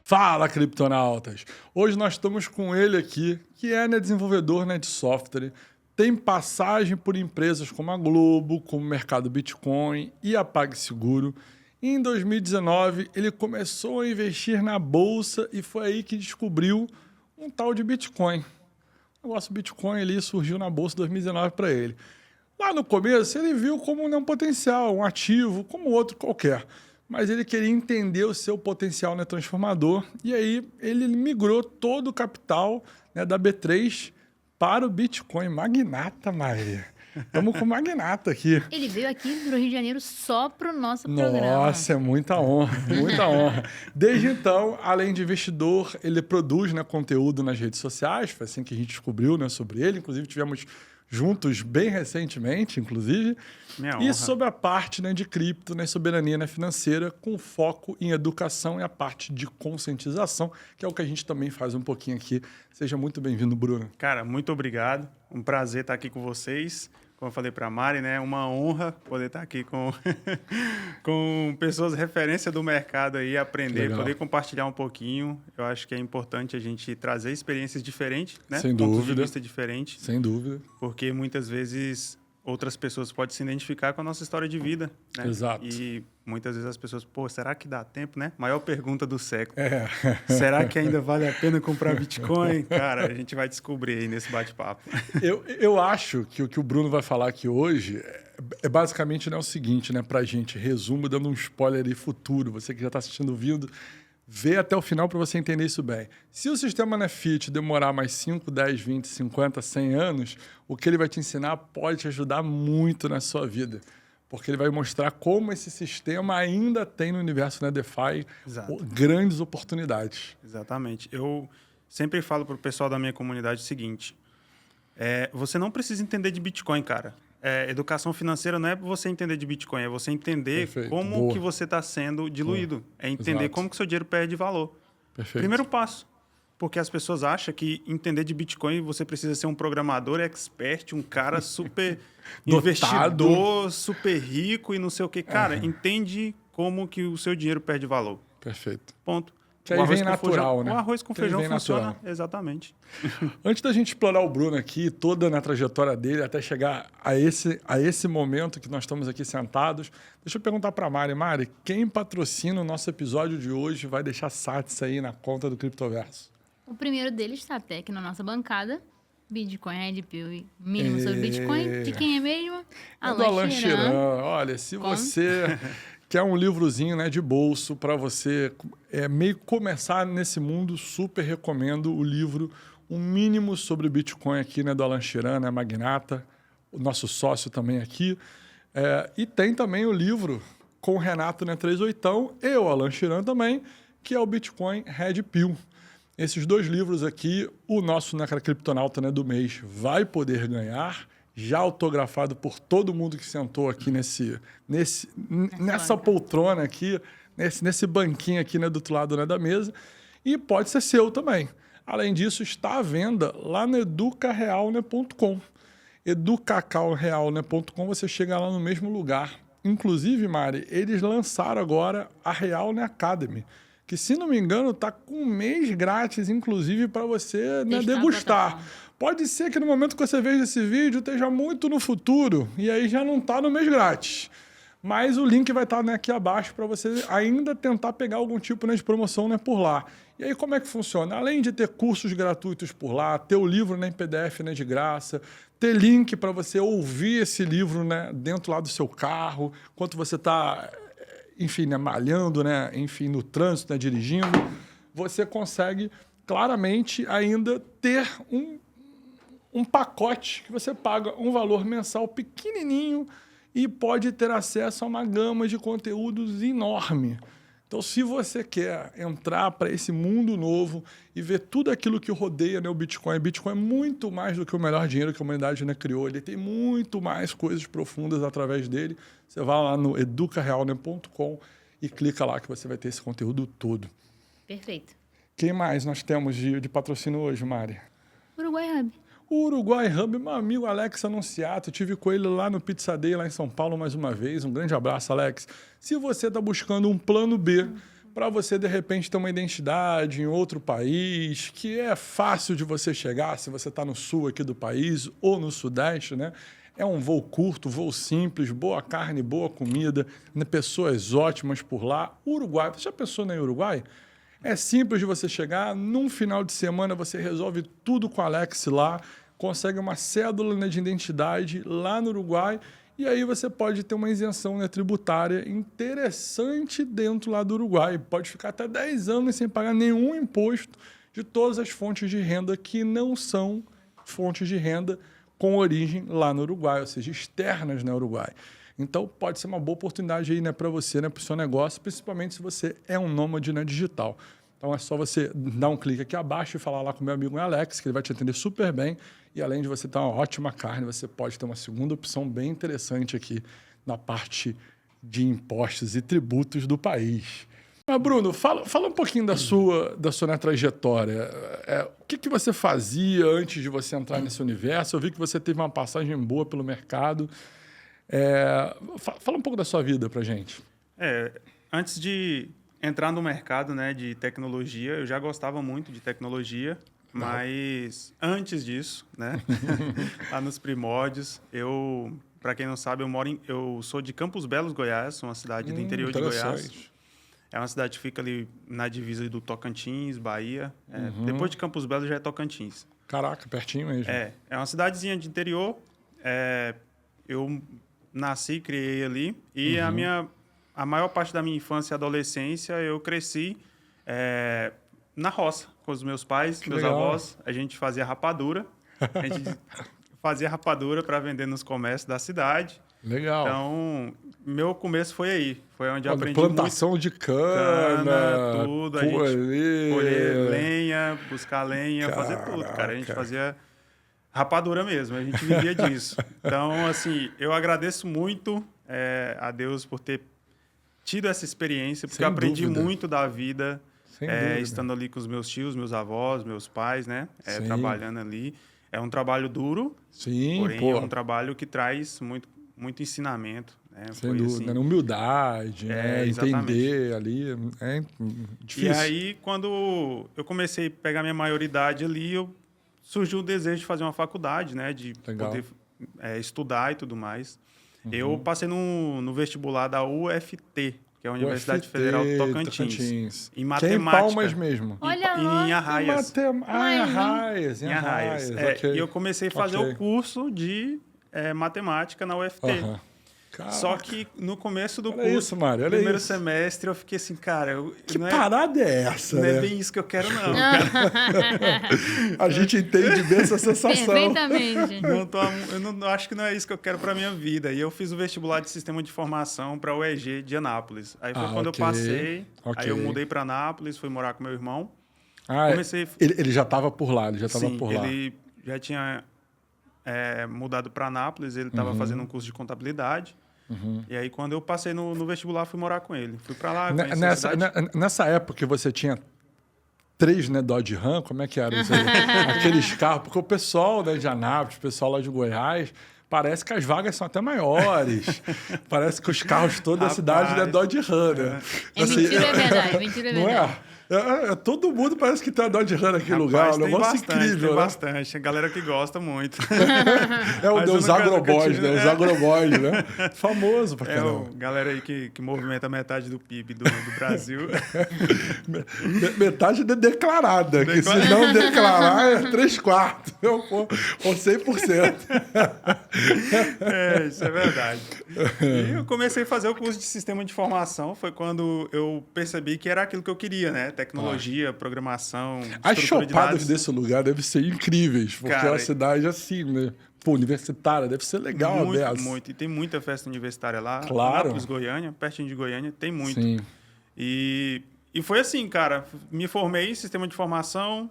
Fala, criptonautas! Hoje nós estamos com ele aqui, que é desenvolvedor de software, tem passagem por empresas como a Globo, como o Mercado Bitcoin e a PagSeguro. E em 2019, ele começou a investir na bolsa e foi aí que descobriu um tal de Bitcoin. O negócio Bitcoin ali surgiu na bolsa em 2019 para ele. Lá no começo, ele viu como um potencial, um ativo, como outro qualquer. Mas ele queria entender o seu potencial transformador. E aí ele migrou todo o capital da B3 para o Bitcoin. Magnata, Maria. Estamos com o Magnata aqui. Ele veio aqui para o Rio de Janeiro só para o nosso programa. Nossa, é muita honra, muita honra. Desde então, além de investidor, ele produz conteúdo nas redes sociais. Foi assim que a gente descobriu sobre ele. Inclusive, tivemos juntos bem recentemente, inclusive. E sobre a parte de cripto, soberania financeira, com foco em educação e a parte de conscientização, que é o que a gente também faz um pouquinho aqui. Seja muito bem-vindo, Bruno. Cara, muito obrigado. Um prazer estar aqui com vocês. Como eu falei para a Mari, uma honra poder estar aqui com, com pessoas referência do mercado aí, aprender, poder compartilhar um pouquinho. Eu acho que é importante a gente trazer experiências diferentes, Sem dúvida. Pontos de vista diferentes. Sem dúvida. Porque muitas vezes outras pessoas podem se identificar com a nossa história de vida, né? Exato. E muitas vezes as pessoas, será que dá tempo, né? Maior pergunta do século. É. Será que ainda vale a pena comprar Bitcoin? Cara, a gente vai descobrir aí nesse bate-papo. Eu acho que o que o Bruno vai falar aqui hoje é basicamente o seguinte, pra gente, resumo, dando um spoiler aí futuro. Você que já está assistindo o vídeo, vê até o final para você entender isso bem. Se o sistema Fiat demorar mais 5, 10, 20, 50, 100 anos, o que ele vai te ensinar pode te ajudar muito na sua vida. Porque ele vai mostrar como esse sistema ainda tem no universo DeFi grandes oportunidades. Exatamente. Eu sempre falo para o pessoal da minha comunidade o seguinte, você não precisa entender de Bitcoin, cara. Educação financeira não é você entender de Bitcoin, é você entender como que você está sendo diluído. É entender como que o seu dinheiro perde valor. Perfeito. Primeiro passo. Porque as pessoas acham que entender de Bitcoin você precisa ser um programador expert, um cara super investidor, super rico e não sei o quê. Cara, entende como que o seu dinheiro perde valor. Perfeito. Ponto. Que aí vem natural, O arroz com feijão funciona. Natural. Exatamente. Antes da gente explorar o Bruno aqui, toda na trajetória dele, até chegar a esse momento que nós estamos aqui sentados, deixa eu perguntar para a Mari. Mari, quem patrocina o nosso episódio de hoje vai deixar sats aí na conta do Criptoverso? O primeiro deles está até aqui na nossa bancada. Bitcoin Red Pill mínimo sobre Bitcoin. De quem é mesmo? Alan Chiran. Olha, se você quer um livrozinho de bolso para você meio começar nesse mundo, super recomendo o livro O Mínimo sobre Bitcoin aqui do Alan Chiran, Magnata, o nosso sócio também aqui. E tem também o livro com o Renato 38 e o Alan Chiran também, que é o Bitcoin Red Pill. Esses dois livros aqui, o nosso Criptonauta do mês vai poder ganhar, já autografado por todo mundo que sentou aqui nessa poltrona aqui, nesse banquinho aqui do outro lado da mesa, e pode ser seu também. Além disso, está à venda lá no educareal.com. educareal.com, você chega lá no mesmo lugar. Inclusive, Mari, eles lançaram agora a Real Academy, que, se não me engano, está com um mês grátis, inclusive, para você degustar. Pode ser que no momento que você veja esse vídeo esteja muito no futuro, e aí já não está no mês grátis. Mas o link vai estar aqui abaixo para você ainda tentar pegar algum tipo de promoção por lá. E aí como é que funciona? Além de ter cursos gratuitos por lá, ter o livro em PDF de graça, ter link para você ouvir esse livro dentro lá do seu carro, enquanto você está... enfim, malhando, enfim, no trânsito, dirigindo, você consegue claramente ainda ter um pacote que você paga um valor mensal pequenininho e pode ter acesso a uma gama de conteúdos enorme. Então, se você quer entrar para esse mundo novo e ver tudo aquilo que rodeia o Bitcoin é muito mais do que o melhor dinheiro que a humanidade criou. Ele tem muito mais coisas profundas através dele. Você vai lá no educareal.com e clica lá que você vai ter esse conteúdo todo. Perfeito. Quem mais nós temos de patrocínio hoje, Mari? Uruguai Hub. O Uruguai Hub, meu amigo Alex Anunciato, tive com ele lá no Pizza Day, lá em São Paulo, mais uma vez. Um grande abraço, Alex. Se você está buscando um plano B para você, de repente, ter uma identidade em outro país, que é fácil de você chegar, se você está no sul aqui do país ou no sudeste, né? É um voo curto, voo simples, boa carne, boa comida, né? Pessoas ótimas por lá. Uruguai, você já pensou em Uruguai? É simples de você chegar, num final de semana você resolve tudo com o Alex lá, consegue uma cédula, né, de identidade lá no Uruguai e aí você pode ter uma isenção, né, tributária interessante dentro lá do Uruguai. Pode ficar até 10 anos sem pagar nenhum imposto de todas as fontes de renda que não são fontes de renda com origem lá no Uruguai, ou seja, externas no Uruguai. Então, pode ser uma boa oportunidade aí, né, para você, né, para o seu negócio, principalmente se você é um nômade, né, digital. Então, é só você dar um clique aqui abaixo e falar lá com o meu amigo Alex, que ele vai te atender super bem. E além de você ter uma ótima carne, você pode ter uma segunda opção bem interessante aqui na parte de impostos e tributos do país. Mas, Bruno, fala um pouquinho da sua né, trajetória. O que você fazia antes de você entrar nesse universo? Eu vi que você teve uma passagem boa pelo mercado. Fala um pouco da sua vida pra gente. Antes de entrar no mercado, né, de tecnologia, eu já gostava muito de tecnologia, mas antes disso, né, lá nos primórdios, para quem não sabe, eu sou de Campos Belos, Goiás, uma cidade do interior de Goiás. É uma cidade que fica ali na divisa do Tocantins, Bahia. Depois de Campos Belos já é Tocantins. Caraca, pertinho mesmo. É uma cidadezinha de interior. Eu nasci, criei ali. E a maior parte da minha infância e adolescência eu cresci na roça com os meus pais, meus avós. A gente fazia rapadura. A gente fazia rapadura para vender nos comércios da cidade. Legal. Então, meu começo foi aí. Foi onde eu aprendi plantação muito. de cana, Tudo. A gente colher lenha, buscar lenha, fazer tudo, cara. A gente fazia rapadura mesmo. A gente vivia disso. Então, assim, eu agradeço muito a Deus por ter tido essa experiência, porque eu aprendi muito da vida, estando ali com os meus tios, meus avós, meus pais, né? Trabalhando ali. É um trabalho duro, porém é um trabalho que traz muito ensinamento. Né? Sem dúvida, assim, humildade, né? Entender ali, é difícil. E aí, quando eu comecei a pegar minha maioridade ali, surgiu o desejo de fazer uma faculdade, né? De poder estudar e tudo mais. Eu passei no vestibular da UFT, que é a Universidade Federal do Tocantins. Em matemática. Que é em Palmas mesmo. Em Arraias. Em Arraias. E eu comecei a fazer o curso de matemática na UFT. Só que no começo do curso, primeiro semestre, eu fiquei assim, cara... Que parada é essa, Não né? é bem isso que eu quero, não, cara. A gente entende bem essa sensação. Perfeitamente. Eu não acho que não é isso que eu quero para minha vida. E eu fiz o vestibular de Sistema de Informação para a UEG de Anápolis. Aí foi quando eu passei, aí eu mudei para Anápolis, fui morar com meu irmão. Ele já estava por lá, ele já tinha mudado para Anápolis, ele estava fazendo um curso de contabilidade. E aí, quando eu passei no vestibular, fui morar com ele. Fui para lá, nessa época que você tinha 3, né, Dodge Ram, como é que era isso aí? Aqueles carros, porque o pessoal, né, de Anápolis, o pessoal lá de Goiás, parece que as vagas são até maiores. Parece que os carros toda a cidade é Dodge Ram, né? Mentira, é verdade, mentira, é verdade. Todo mundo parece que tem a Dodge Ram naquele lugar. É um negócio incrível, tem bastante. A galera que gosta muito. Os agroboys, né? Os agroboys, né? Famoso pra caramba. Galera aí que movimenta metade do PIB do Brasil. Metade declarada. Que se não declarar é 3/4. Ou 100%. Isso é verdade. E eu comecei a fazer o curso de Sistema de Informação. Foi quando eu percebi que era aquilo que eu queria, né? Tecnologia, programação, as chopadas desse lugar devem ser incríveis, porque é uma cidade assim, né? Pô, universitária, deve ser legal. Muito. E tem muita festa universitária lá. Claro. Anápolis, Goiânia, pertinho de Goiânia, tem muito. Sim. E foi assim, cara. Me formei em Sistema de Informação,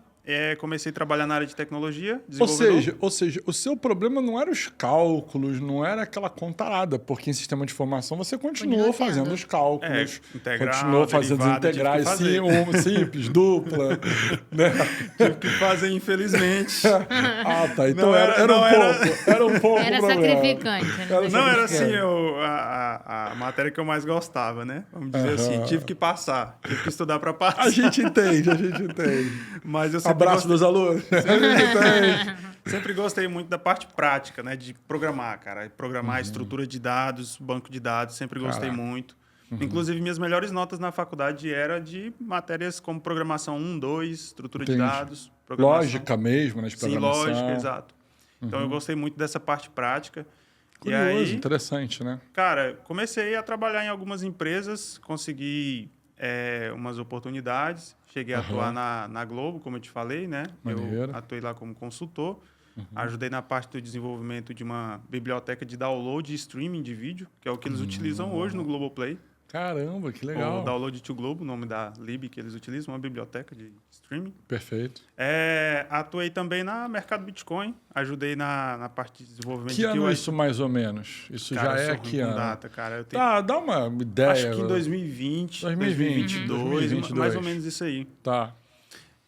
comecei a trabalhar na área de tecnologia, Ou desenvolvedor. seja, o seu problema não era os cálculos, não era aquela contarada, porque em sistema de informação você continuou Continua fazendo tendo. os cálculos, Integral, continuou fazendo os derivada, tive que integrais, fazer. simples, dupla, né? Tive que fazer, infelizmente. Ah, tá. Então Não era um pouco Era o problema. sacrificante. Né? Não era assim a matéria que eu mais gostava, né? Vamos dizer assim, tive que passar, tive que estudar para passar. A gente entende. Mas eu sempre Abraço dos alunos. sempre gostei muito da parte prática, né? De programar, cara. Programar estrutura de dados, banco de dados, sempre gostei muito. Inclusive, minhas melhores notas na faculdade eram de matérias como programação 1, 2, estrutura de dados. Programação. Lógica mesmo, né? De Sim, programação. lógica, exato. Então, eu gostei muito dessa parte prática. Curioso, E aí, interessante, né? cara, comecei a trabalhar em algumas empresas, consegui umas oportunidades. Cheguei a atuar na Globo, como eu te falei, né? Maneiro. Eu atuei lá como consultor. Ajudei na parte do desenvolvimento de uma biblioteca de download e streaming de vídeo, que é o que eles utilizam hoje no Globoplay. Caramba, que legal. O Download to Globo, o nome da lib que eles utilizam, uma biblioteca de streaming. Perfeito. Atuei também na mercado Bitcoin, ajudei na parte de desenvolvimento Que de ano QA. isso mais ou menos? Isso Cara, já eu é sou ruim que com ano? data, cara. Eu tenho... Tá, dá uma ideia. Acho que em 2020, 2022, 2022. mais ou menos isso aí. Tá.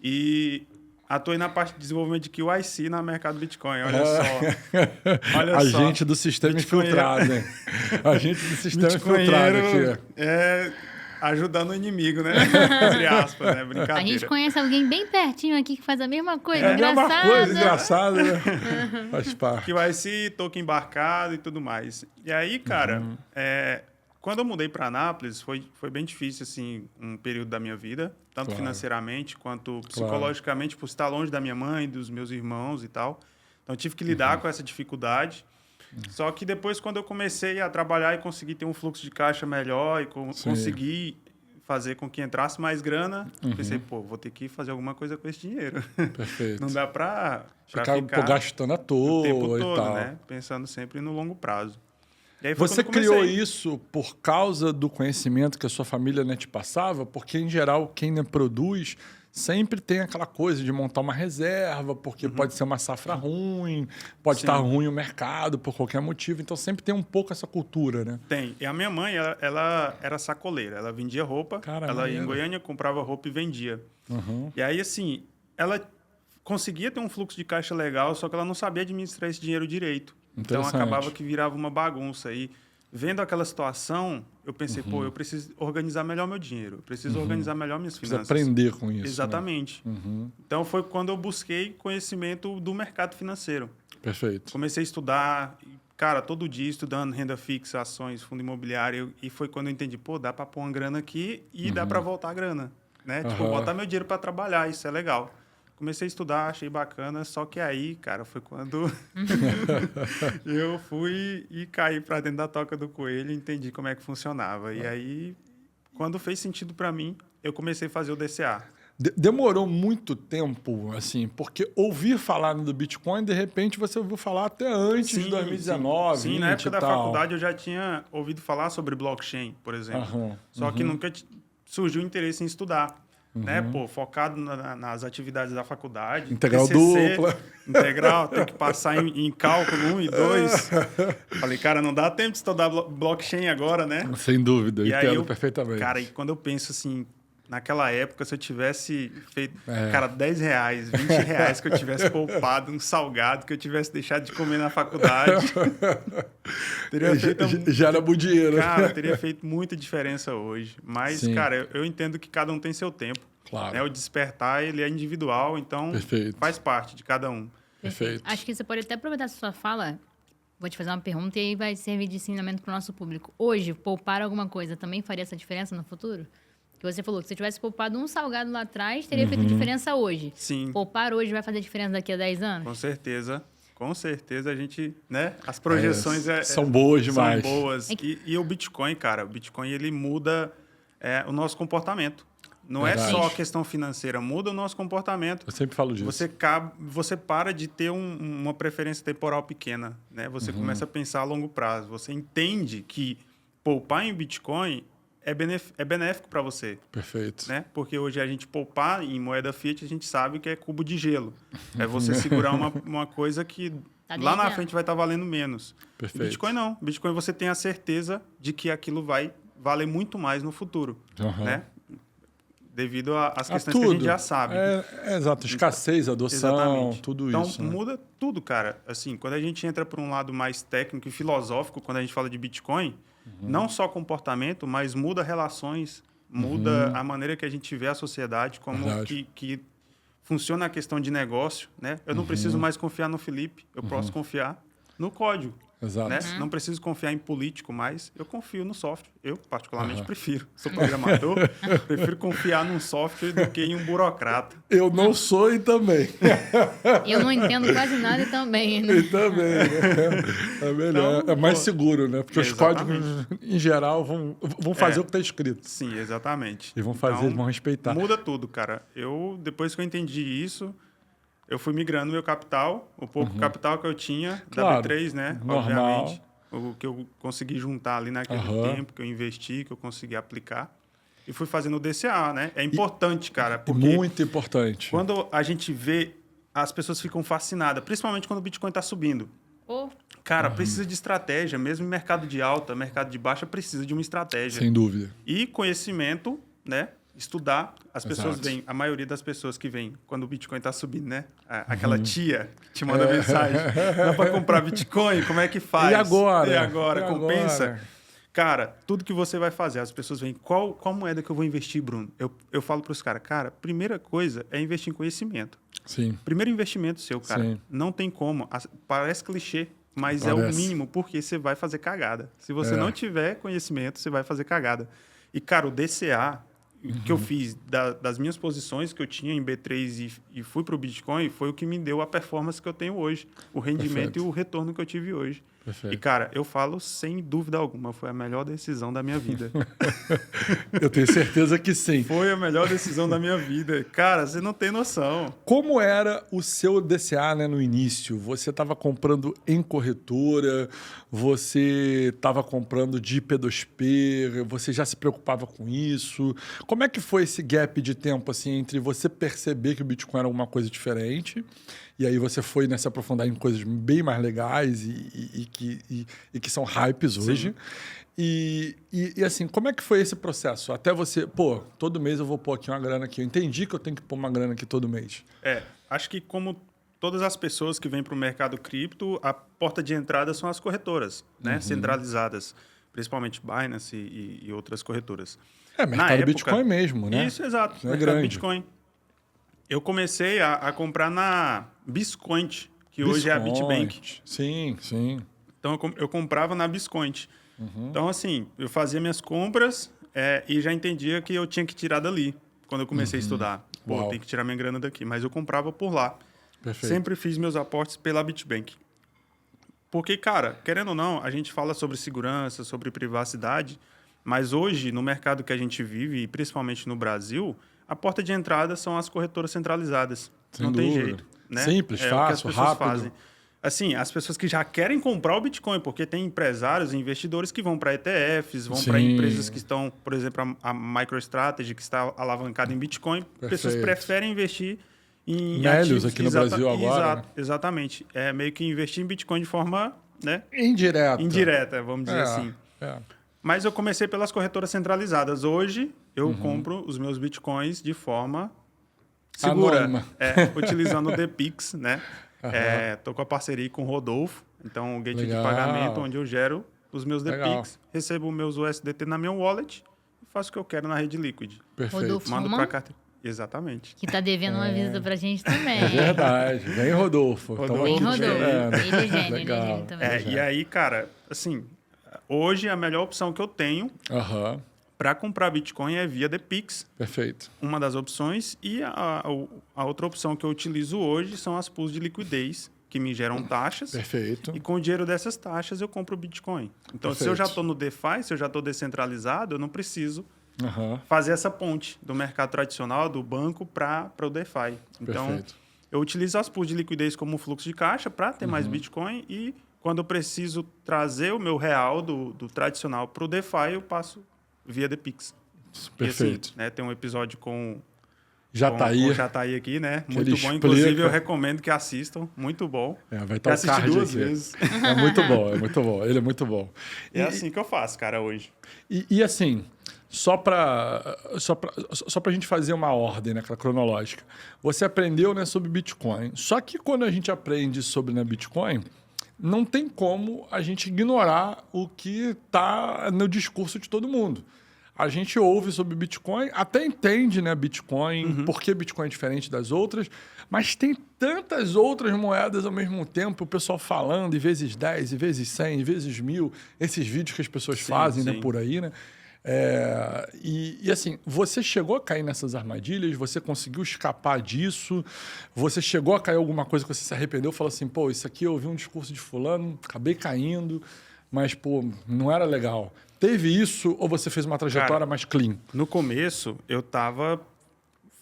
E atuei na parte de desenvolvimento de QIC na mercado Bitcoin, olha só. Olha só. Agente do sistema Bitcoinheiro. infiltrado, hein? Agente do sistema infiltrado Bitcoinheiro aqui. ajudando o inimigo, né? Entre aspas, né? A Brincadeira. gente conhece alguém bem pertinho aqui que faz a mesma coisa. É a mesma Engraçado. coisa, engraçada, né? Faz parte. QIC, token embarcado e tudo mais. E aí, cara, quando eu mudei para Anápolis, foi bem difícil, assim, um período da minha vida, tanto Claro. financeiramente quanto psicologicamente, por estar longe da minha mãe, dos meus irmãos e tal. Então, eu tive que lidar com essa dificuldade. Só que depois, quando eu comecei a trabalhar e consegui ter um fluxo de caixa melhor e consegui fazer com que entrasse mais grana, pensei, pô, vou ter que fazer alguma coisa com esse dinheiro. Perfeito. Não dá para Ficar gastando à toa o tempo e todo, tal. né? Pensando sempre no longo prazo. E aí foi Você quando eu comecei. criou isso por causa do conhecimento que a sua família, né, te passava? Porque, em geral, quem, né, produz sempre tem aquela coisa de montar uma reserva, porque pode ser uma safra ruim, pode estar ruim o mercado por qualquer motivo. Então, sempre tem um pouco essa cultura, né? Tem. E a minha mãe, ela era sacoleira. Ela vendia roupa. Cara, ela ia em maneiro. Goiânia, comprava roupa e vendia. E aí, assim, ela conseguia ter um fluxo de caixa legal, só que ela não sabia administrar esse dinheiro direito. Então, Interessante. acabava que virava uma bagunça. E vendo aquela situação, eu pensei, pô, eu preciso organizar melhor meu dinheiro. Eu preciso organizar melhor minhas Precisa finanças. aprender com isso. Exatamente. Né? Então, foi quando eu busquei conhecimento do mercado financeiro. Perfeito. Comecei a estudar, cara, todo dia estudando renda fixa, ações, fundo imobiliário. E foi quando eu entendi, pô, dá para pôr uma grana aqui e dá para voltar a grana. Né? Tipo, botar meu dinheiro para trabalhar, isso é legal. Comecei a estudar, achei bacana, só que aí, cara, foi quando eu fui e caí para dentro da toca do coelho e entendi como é que funcionava. E aí, quando fez sentido para mim, eu comecei a fazer o DCA. Demorou muito tempo, assim, porque ouvir falar do Bitcoin, de repente, você ouviu falar até antes de 2019. Sim, na época da tal. faculdade eu já tinha ouvido falar sobre blockchain, por exemplo. Só que nunca surgiu interesse em estudar. Né? Pô, focado nas atividades da faculdade. Integral TCC, dupla. Integral, tem que passar em cálculo 1 e 2. Falei, cara, não dá tempo de estudar blockchain agora, né? Sem dúvida, E aí entendo perfeitamente. Cara, e quando eu penso assim, naquela época, se eu tivesse feito, cara, R$10, R$20 que eu tivesse poupado, um salgado que eu tivesse deixado de comer na faculdade, teria feito... Já era bom dinheiro. Cara, teria feito muita diferença hoje. Mas, Sim. cara, eu entendo que cada um tem seu tempo. Claro. Né? O despertar, ele é individual, então Perfeito. faz parte de cada um. Perfeito. Acho que você pode até aproveitar essa sua fala. Vou te fazer uma pergunta e aí vai servir de ensinamento para o nosso público. Hoje, poupar alguma coisa também faria essa diferença no futuro? Que você falou que se você tivesse poupado um salgado lá atrás, teria feito diferença hoje. Sim. Poupar hoje vai fazer diferença daqui a 10 anos? Com certeza. Com certeza a gente, né? As projeções são boas demais. São boas. E o Bitcoin, cara, o Bitcoin ele muda o nosso comportamento. Não Verdade. é só a questão financeira, muda o nosso comportamento. Eu sempre falo disso. Você para de ter uma preferência temporal pequena, né? Você começa a pensar a longo prazo. Você entende que poupar em Bitcoin é benéfico para você. Perfeito. Né? Porque hoje a gente poupar em moeda fiat, a gente sabe que é cubo de gelo. É você segurar uma coisa que lá na frente vai estar valendo menos. Perfeito. Bitcoin não. Bitcoin você tem a certeza de que aquilo vai valer muito mais no futuro. Né? Devido às questões que a gente já sabe. Exato. Escassez, adoção, exatamente. tudo então, isso. Então, muda tudo, cara. Assim, quando a gente entra para um lado mais técnico e filosófico, quando a gente fala de Bitcoin, não só comportamento, mas muda relações, muda a maneira que a gente vê a sociedade, como que funciona a questão de negócio, né? Eu não preciso mais confiar no Felipe, eu posso confiar no código. Exato. Né? Não preciso confiar em político mais, eu confio no software. Eu, particularmente, prefiro. Sou programador, prefiro confiar num software do que em um burocrata. Eu não sou e também. Eu não entendo quase nada e também, né? E também, né? É melhor. Então, é mais seguro, né? Porque os códigos, em geral, vão fazer o que está escrito. Sim, exatamente. E vão fazer, então, vão respeitar. Muda tudo, cara. Depois que eu entendi isso, eu fui migrando meu capital, o pouco capital que eu tinha, da B3, né? Normal. Obviamente. O que eu consegui juntar ali naquele tempo, que eu investi, que eu consegui aplicar. E fui fazendo o DCA, né? É importante, cara. Porque muito importante. Quando a gente vê, as pessoas ficam fascinadas, principalmente quando o Bitcoin está subindo. Cara, precisa de estratégia. Mesmo em mercado de alta, mercado de baixa, precisa de uma estratégia. Sem dúvida. E conhecimento, né? Estudar. As pessoas vêm, a maioria das pessoas que vêm quando o Bitcoin está subindo, né? Aquela tia que te manda mensagem. Dá para comprar Bitcoin? Como é que faz? E agora? E agora? Compensa? Cara, tudo que você vai fazer, as pessoas vêm, qual moeda que eu vou investir, Bruno? Eu falo para os caras, cara, primeira coisa é investir em conhecimento. Sim. Primeiro investimento seu, cara. Sim. Não tem como. Parece clichê, mas é o mínimo, porque você vai fazer cagada. Se você não tiver conhecimento, você vai fazer cagada. E, cara, o DCA que eu fiz das minhas posições que eu tinha em B3 e fui para o Bitcoin foi o que me deu a performance que eu tenho hoje, o rendimento e o retorno que eu tive hoje. Perfeito. E, cara, eu falo sem dúvida alguma, foi a melhor decisão da minha vida. Eu tenho certeza que sim. Foi a melhor decisão da minha vida. Cara, você não tem noção. Como era o seu DCA, né, no início? Você estava comprando em corretora, você estava comprando de P2P, você já se preocupava com isso? Como é que foi esse gap de tempo assim, entre você perceber que o Bitcoin era alguma coisa diferente e aí você foi, né, se aprofundar em coisas bem mais legais e que são hypes hoje? E assim, como é que foi esse processo? Até você, todo mês eu vou pôr aqui uma grana aqui. Eu entendi que eu tenho que pôr uma grana aqui todo mês. Acho que como todas as pessoas que vêm para o mercado cripto, a porta de entrada são as corretoras, né? Centralizadas, principalmente Binance e outras corretoras. Mercado Bitcoin mesmo, né? Isso, exato. Isso mercado grande. Bitcoin. Eu comecei a comprar na Biscoint, que hoje é a Bitbank. Sim. Então, eu comprava na Biscoint. Então, assim, eu fazia minhas compras e já entendia que eu tinha que tirar dali, quando eu comecei a estudar. Tem que tirar minha grana daqui. Mas eu comprava por lá. Perfeito. Sempre fiz meus aportes pela Bitbank. Porque, cara, querendo ou não, a gente fala sobre segurança, sobre privacidade, mas hoje, no mercado que a gente vive, e principalmente no Brasil, a porta de entrada são as corretoras centralizadas. Não tem jeito. Né? Simples, fácil, rápido. Fazem. Assim, as pessoas que já querem comprar o Bitcoin, porque tem empresários e investidores que vão para ETFs, vão para empresas que estão, por exemplo, a MicroStrategy, que está alavancada em Bitcoin. Perfeito. Pessoas preferem investir em Melius aqui no Brasil agora. Exatamente. É meio que investir em Bitcoin de forma, né? Indireta, vamos dizer assim. Mas eu comecei pelas corretoras centralizadas. Hoje, eu compro os meus Bitcoins de forma segura. Utilizando o DPix, né? Estou com a parceria com o Rodolfo. Então, o gateway de pagamento, onde eu gero os meus DPix, recebo meus USDT na minha wallet e faço o que eu quero na rede Liquid. Perfeito. Rodolfo mando para carteira. Exatamente. Que tá devendo uma visita pra gente também. É verdade. Vem, Rodolfo. Vem, Rodolfo. Ele é gênio também. E aí, cara, assim, hoje a melhor opção que eu tenho para comprar Bitcoin é via DPix. Perfeito. Uma das opções. E a outra opção que eu utilizo hoje são as pools de liquidez, que me geram taxas. Perfeito. E com o dinheiro dessas taxas eu compro Bitcoin. Então, se eu já estou no DeFi, se eu já estou descentralizado, eu não preciso fazer essa ponte do mercado tradicional, do banco, para o DeFi. Então, eu utilizo as pools de liquidez como fluxo de caixa para ter mais Bitcoin e quando eu preciso trazer o meu real do tradicional para o DeFi, eu passo via The Pix. Perfeito. E, assim, né, tem um episódio com Jataí. Com Jataí aqui, né? Que muito ele bom. explica. Inclusive, eu recomendo que assistam. Muito bom. Vai estar o card duas aqui. vezes. É muito bom, é muito bom. Ele é muito bom. É assim que eu faço, cara, hoje. E assim, só para a gente fazer uma ordem, né, cronológica. Você aprendeu, né, sobre Bitcoin. Só que quando a gente aprende sobre, né, Bitcoin, não tem como a gente ignorar o que está no discurso de todo mundo. A gente ouve sobre Bitcoin, até entende, né, Bitcoin, por que Bitcoin é diferente das outras, mas tem tantas outras moedas ao mesmo tempo, o pessoal falando, e vezes 10, e vezes 100, e vezes 1000, esses vídeos que as pessoas fazem, né, por aí, né? E assim, você chegou a cair nessas armadilhas, você conseguiu escapar disso, você chegou a cair alguma coisa que você se arrependeu, falou assim, pô, isso aqui eu ouvi um discurso de fulano, acabei caindo, mas, pô, não era legal. Teve isso ou você fez uma trajetória mais clean? No começo, eu tava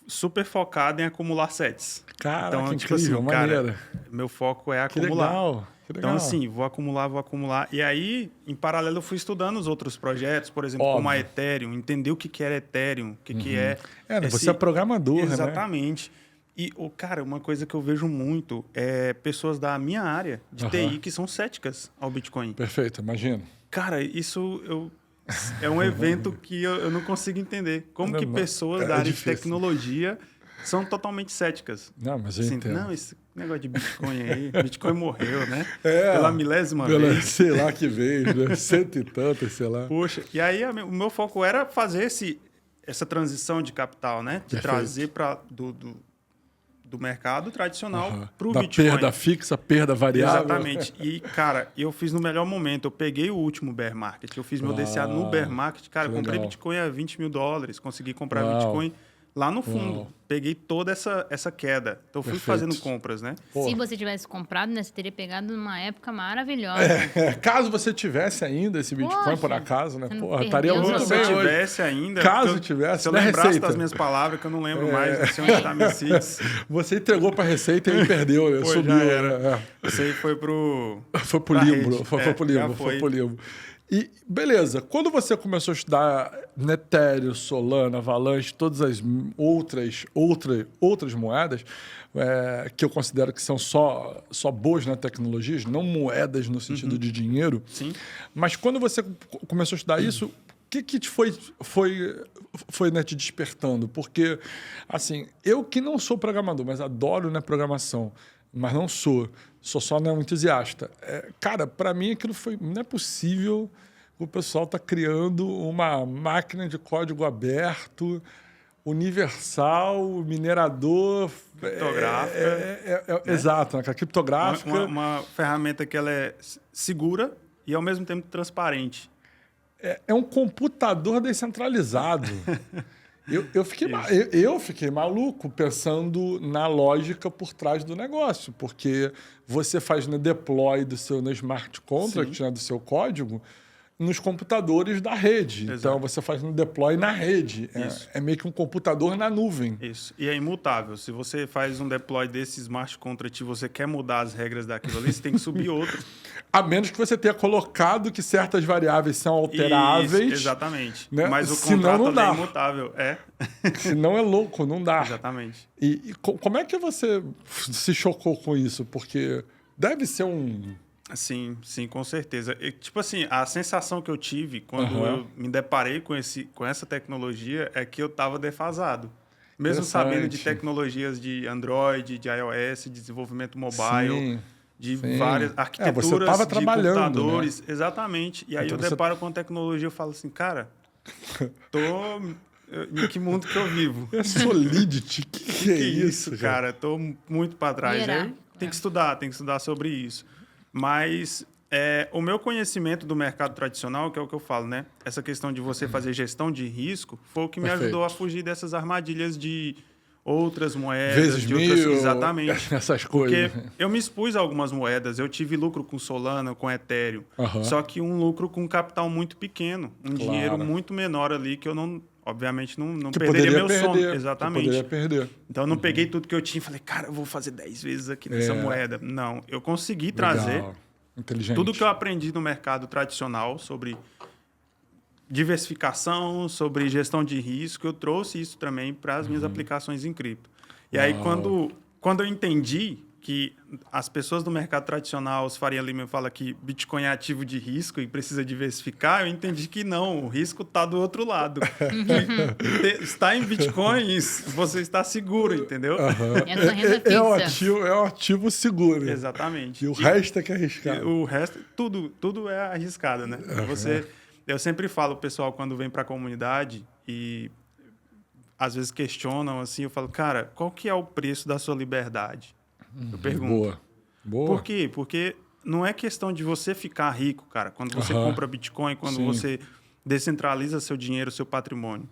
super focado em acumular sets. Cara, então, que tipo incrível, assim, maneiro. cara, meu foco é Que acumular. legal, que legal. Então, assim, vou acumular. E aí, em paralelo, eu fui estudando os outros projetos, por exemplo, Óbvio. como a Ethereum, entender o que era Ethereum, o que é... Né, você é programador, Exatamente. E, cara, uma coisa que eu vejo muito é pessoas da minha área de TI que são céticas ao Bitcoin. Perfeito, imagino. Cara, isso é um evento que eu não consigo entender. Como que pessoas da área de tecnologia são totalmente céticas? Não, mas eu entendo. Não, esse negócio de Bitcoin aí, Bitcoin morreu, né? Pela milésima pela vez. Sei lá que vez, né? Cento e tantas, sei lá. Poxa, e aí o meu foco era fazer essa transição de capital, né? De trazer do mercado tradicional para o Bitcoin. Perda fixa, perda variável. Exatamente. E, cara, eu fiz no melhor momento. Eu peguei o último bear market. Eu fiz meu DCA no bear market. Cara, comprei Bitcoin a $20 mil. Consegui comprar Bitcoin lá no fundo. Peguei toda essa queda. Então, fui fazendo compras, né? Se você tivesse comprado, né, você teria pegado numa época maravilhosa. Caso você tivesse ainda esse Bitcoin, por acaso, né? Porra, estaria muito se bem eu tivesse hoje. ainda... Caso tivesse, se eu lembrasse das minhas palavras, que eu não lembro mais, não sei onde está minha CITES. Você entregou para a Receita e aí perdeu, né? Subiu. Já era. Isso aí foi pro... Foi pro limbo. Foi pro limbo. E, beleza, quando você começou a estudar Ethereum, Solana, Avalanche, todas as outras moedas, que eu considero que são só boas na tecnologia, não moedas no sentido de dinheiro. Sim. Mas quando você começou a estudar isso, o que te foi né, te despertando? Porque, assim, eu que não sou programador, mas adoro, né, programação, mas não sou só um entusiasta. Cara, para mim aquilo não é possível. O pessoal está criando uma máquina de código aberto, universal, minerador... Criptográfica. Exato, criptográfica. Uma ferramenta que ela é segura e, ao mesmo tempo, transparente. É um computador descentralizado. Eu fiquei maluco pensando na lógica por trás do negócio, porque você faz deploy do seu smart contract, né, do seu código, nos computadores da rede. Exato. Então, você faz um deploy na rede. É meio que um computador na nuvem. Isso. E é imutável. Se você faz um deploy desse smart contract e você quer mudar as regras daquilo ali, você tem que subir outro. A menos que você tenha colocado que certas variáveis são alteráveis. Isso, exatamente. Né? Mas o contrato não dá. É imutável. Senão é louco, não dá. Exatamente. E como é que você se chocou com isso? Porque deve ser um... Sim, com certeza. E, tipo assim, a sensação que eu tive quando eu me deparei com essa tecnologia é que eu estava defasado. Mesmo sabendo de tecnologias de Android, de iOS, de desenvolvimento mobile, de várias arquiteturas você tava de trabalhando, computadores. Né? Exatamente. E aí eu deparo com a tecnologia e falo assim, cara, em que mundo que eu vivo? É Solidity, que é isso, cara? Tô muito para trás. Tem que estudar sobre isso. Mas o meu conhecimento do mercado tradicional, que é o que eu falo, né? Essa questão de você fazer gestão de risco foi o que me ajudou a fugir dessas armadilhas de outras moedas. Vezes de mil, outras, exatamente. Essas coisas. Porque eu me expus a algumas moedas. Eu tive lucro com Solana, com Ethereum. Só que um lucro com capital muito pequeno. Dinheiro muito menor ali que eu não... Obviamente, não perderia meu sono. Exatamente. Poderia perder. Então, eu não peguei tudo que eu tinha e falei, cara, eu vou fazer 10 vezes aqui nessa moeda. Não, eu consegui trazer tudo que eu aprendi no mercado tradicional sobre diversificação, sobre gestão de risco. Eu trouxe isso também para as minhas aplicações em cripto. E aí, quando eu entendi que as pessoas do mercado tradicional, os Faria Lima fala que Bitcoin é ativo de risco e precisa diversificar, eu entendi que não, o risco está do outro lado. Está em Bitcoins, você está seguro, entendeu? É sua renda fixa. É um ativo seguro. Exatamente. E o resto é que é arriscado. O resto, tudo é arriscado, né? Eu sempre falo, pessoal, quando vem para a comunidade e às vezes questionam assim, eu falo, cara, qual que é o preço da sua liberdade? Eu pergunto. Boa. Por quê? Porque não é questão de você ficar rico, cara, quando você compra Bitcoin, quando você descentraliza seu dinheiro, seu patrimônio.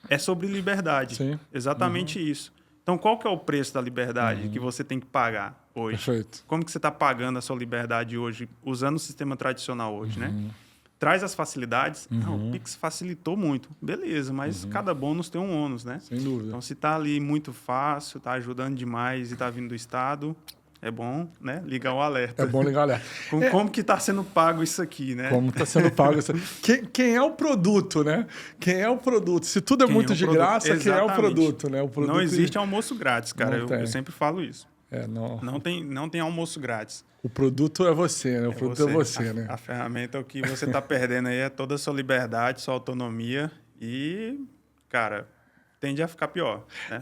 É sobre liberdade. Sim. Exatamente isso. Então, qual que é o preço da liberdade que você tem que pagar hoje? Perfeito. Como que você está pagando a sua liberdade hoje, usando o sistema tradicional hoje, né? Traz as facilidades. Não, o Pix facilitou muito. Beleza, mas cada bônus tem um ônus, né? Sem dúvida. Então, se está ali muito fácil, está ajudando demais e está vindo do Estado, é bom, né? Ligar o alerta. É bom ligar o alerta. Como que está sendo pago isso aqui, né? Como está sendo pago isso aqui. Quem é o produto, né? Quem é o produto? Se tudo é muito de graça, quem é o produto, né? O produto não existe almoço grátis, cara. Eu sempre falo isso. Não tem almoço grátis. O produto é você, né? O produto é você, né? A ferramenta, o que você está perdendo aí é toda a sua liberdade, sua autonomia e, cara, tende a ficar pior. Né?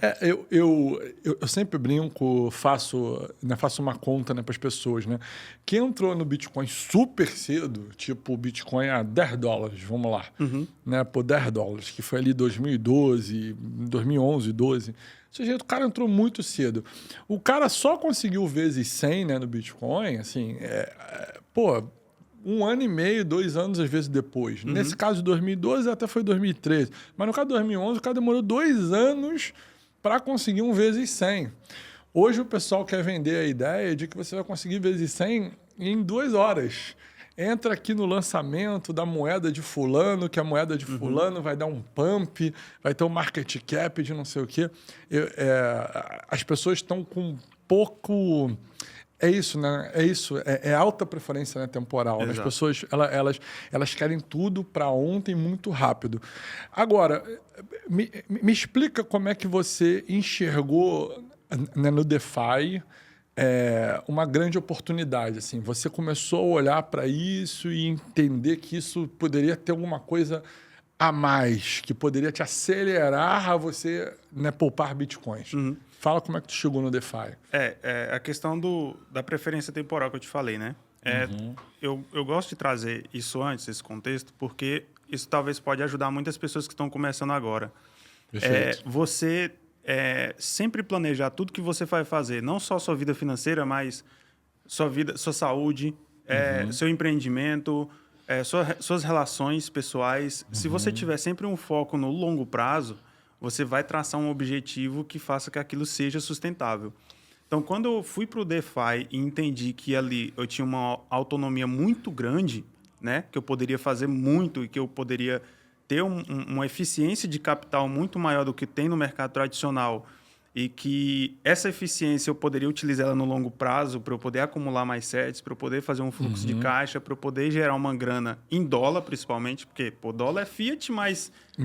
Eu sempre brinco, faço uma conta, né, para as pessoas, né? Quem entrou no Bitcoin super cedo, tipo o Bitcoin a $10, vamos lá, né? Por $10, que foi ali 2012, 2011, 12. O cara entrou muito cedo. O cara só conseguiu vezes 100, né, no Bitcoin, assim, 1 ano e meio, 2 anos, às vezes, depois. Nesse caso de 2012, até foi 2013. Mas no caso de 2011, o cara demorou 2 anos para conseguir um vezes 100. Hoje o pessoal quer vender a ideia de que você vai conseguir vezes 100 em 2 horas. Entra aqui no lançamento da moeda de fulano, que a moeda de fulano vai dar um pump, vai ter um market cap de não sei o quê. As pessoas estão com pouco... É isso, né? É alta preferência, né, temporal. Exato. As pessoas elas querem tudo para ontem muito rápido. Agora, me explica como é que você enxergou, né, no DeFi uma grande oportunidade. Assim. Você começou a olhar para isso e entender que isso poderia ter alguma coisa a mais, que poderia te acelerar a você, né, poupar bitcoins. Fala como é que tu chegou no DeFi. A questão da preferência temporal que eu te falei, né? Eu gosto de trazer isso antes, esse contexto, porque isso talvez pode ajudar muitas pessoas que estão começando agora. Você sempre planejar tudo que você vai fazer, não só sua vida financeira, mas sua saúde, seu empreendimento, suas relações pessoais. Se você tiver sempre um foco no longo prazo, você vai traçar um objetivo que faça que aquilo seja sustentável. Então, quando eu fui para o DeFi e entendi que ali eu tinha uma autonomia muito grande, né, que eu poderia fazer muito e que eu poderia ter uma eficiência de capital muito maior do que tem no mercado tradicional e que essa eficiência eu poderia utilizar ela no longo prazo para eu poder acumular mais sets, para eu poder fazer um fluxo de caixa, para eu poder gerar uma grana em dólar, principalmente, porque dólar é fiat, mas é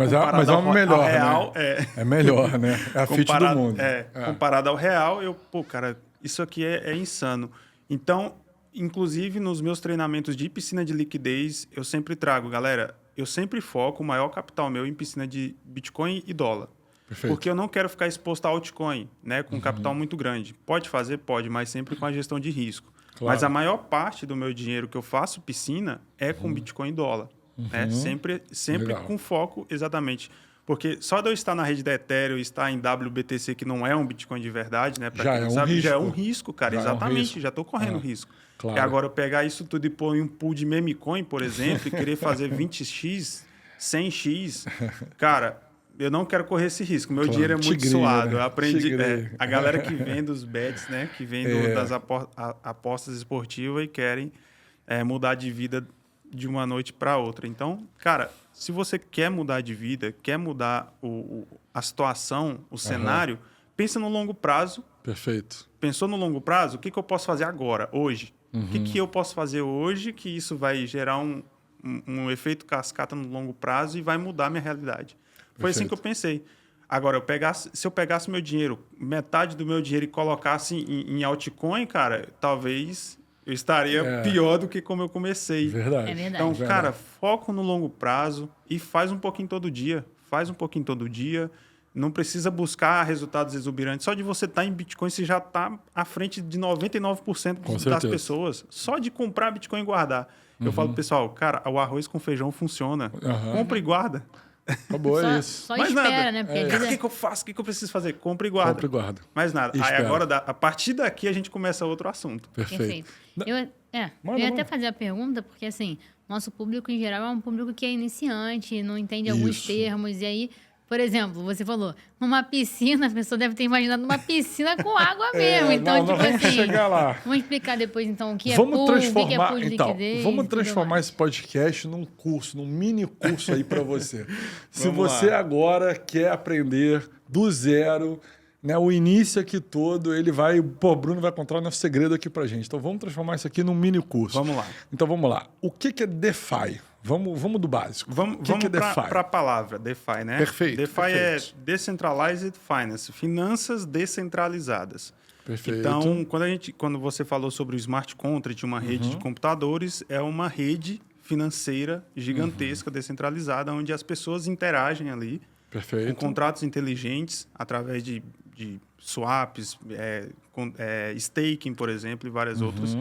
o melhor, real, né? É melhor, né? É a fiat do mundo. Comparado ao real, cara, isso aqui é insano. Então, inclusive nos meus treinamentos de piscina de liquidez, eu sempre trago, galera, eu sempre foco o maior capital meu em piscina de Bitcoin e dólar. Perfeito. Porque eu não quero ficar exposto a altcoin, né, com um capital muito grande. Pode fazer? Pode, mas sempre com a gestão de risco. Claro. Mas a maior parte do meu dinheiro que eu faço piscina é com Bitcoin e dólar. Né? Sempre com foco, exatamente. Porque só de eu estar na rede da Ethereum, estar em WBTC, que não é um Bitcoin de verdade, né? Para quem não sabe, já é um risco, cara. Exatamente, já estou correndo risco. Claro. E agora eu pegar isso tudo e pôr em um pool de meme coin, por exemplo, e querer fazer 20x, 100x, cara... Eu não quero correr esse risco. Meu dinheiro é muito suado. Né? Eu aprendi. A galera que vem dos bets, né? Que vem das apostas esportivas e querem mudar de vida de uma noite para outra. Então, cara, se você quer mudar de vida, quer mudar a situação, o cenário, pensa no longo prazo. Perfeito. Pensou no longo prazo? O que eu posso fazer agora, hoje? O que eu posso fazer hoje que isso vai gerar um efeito cascata no longo prazo e vai mudar a minha realidade. Foi assim que eu pensei. Agora, se eu pegasse meu dinheiro, metade do meu dinheiro e colocasse em altcoin, cara, talvez eu estaria pior do que como eu comecei. Verdade. É verdade. Então, Verdade. cara, foco no longo prazo e faz um pouquinho todo dia. Faz um pouquinho todo dia. Não precisa buscar resultados exuberantes. Só de você estar em Bitcoin, você já está à frente de 99% das pessoas. Só de comprar Bitcoin e guardar. Eu falo pro pessoal, cara, o arroz com feijão funciona. Compra e guarda. Acabou, isso. Só Mais espera, nada. né? Porque Cara, o que eu faço? O que eu preciso fazer? Compra e guarda. Compra e guarda. Mais nada. E Aí espera. agora, a partir daqui, a gente começa outro assunto. Perfeito. Eu ia até fazer a pergunta, porque assim, nosso público em geral é um público que é iniciante, não entende alguns Isso. termos, e aí, por exemplo, você falou, numa piscina, a pessoa deve ter imaginado uma piscina com água mesmo. Então, não, tipo vamos assim, chegar lá. vamos explicar depois, então, o que é Vamos pool, transformar, o que é pool de então, liquidez. vamos e tudo transformar mais. esse podcast num curso, num mini curso aí para você. Se Vamos você lá. agora quer aprender do zero, né, o início aqui todo, ele vai, pô, Bruno vai contar um segredo aqui pra gente. Então vamos transformar isso aqui num mini curso. Vamos lá. Então vamos lá. O que é DeFi? Vamos do básico. Vamos que é DeFi? para a palavra DeFi, né? Perfeito, DeFi perfeito. é Decentralized Finance, finanças descentralizadas. Perfeito. Então, quando você falou sobre o smart contract, uma rede de computadores, é uma rede financeira gigantesca, descentralizada, onde as pessoas interagem ali com Perfeito. contratos inteligentes através de swaps, staking, por exemplo, e várias outras.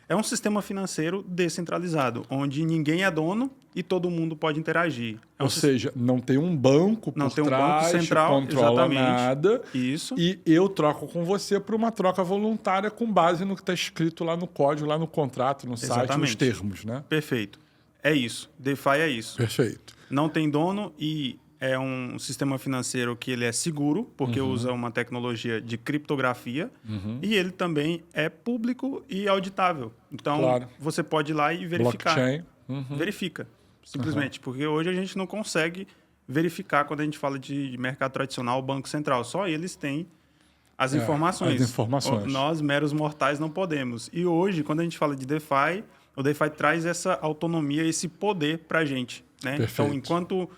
É um sistema financeiro descentralizado, onde ninguém é dono e todo mundo pode interagir. Ou seja, não tem um banco Não por tem um banco trás central, que controla exatamente. nada. Isso. E eu troco com você por uma troca voluntária com base no que está escrito lá no código, lá no contrato, no site, nos Exatamente. termos, né? Perfeito. É isso. DeFi é isso. Perfeito. Não tem dono e é um sistema financeiro que ele é seguro, porque usa uma tecnologia de criptografia, e ele também é público e auditável. Então, Claro. você pode ir lá e verificar. Blockchain. Verifica, simplesmente. Porque hoje a gente não consegue verificar quando a gente fala de mercado tradicional, o Banco Central. Só eles têm as informações. as informações. Nós, meros mortais, não podemos. E hoje, quando a gente fala de DeFi, o DeFi traz essa autonomia, esse poder para a gente. Né? Perfeito. Então, enquanto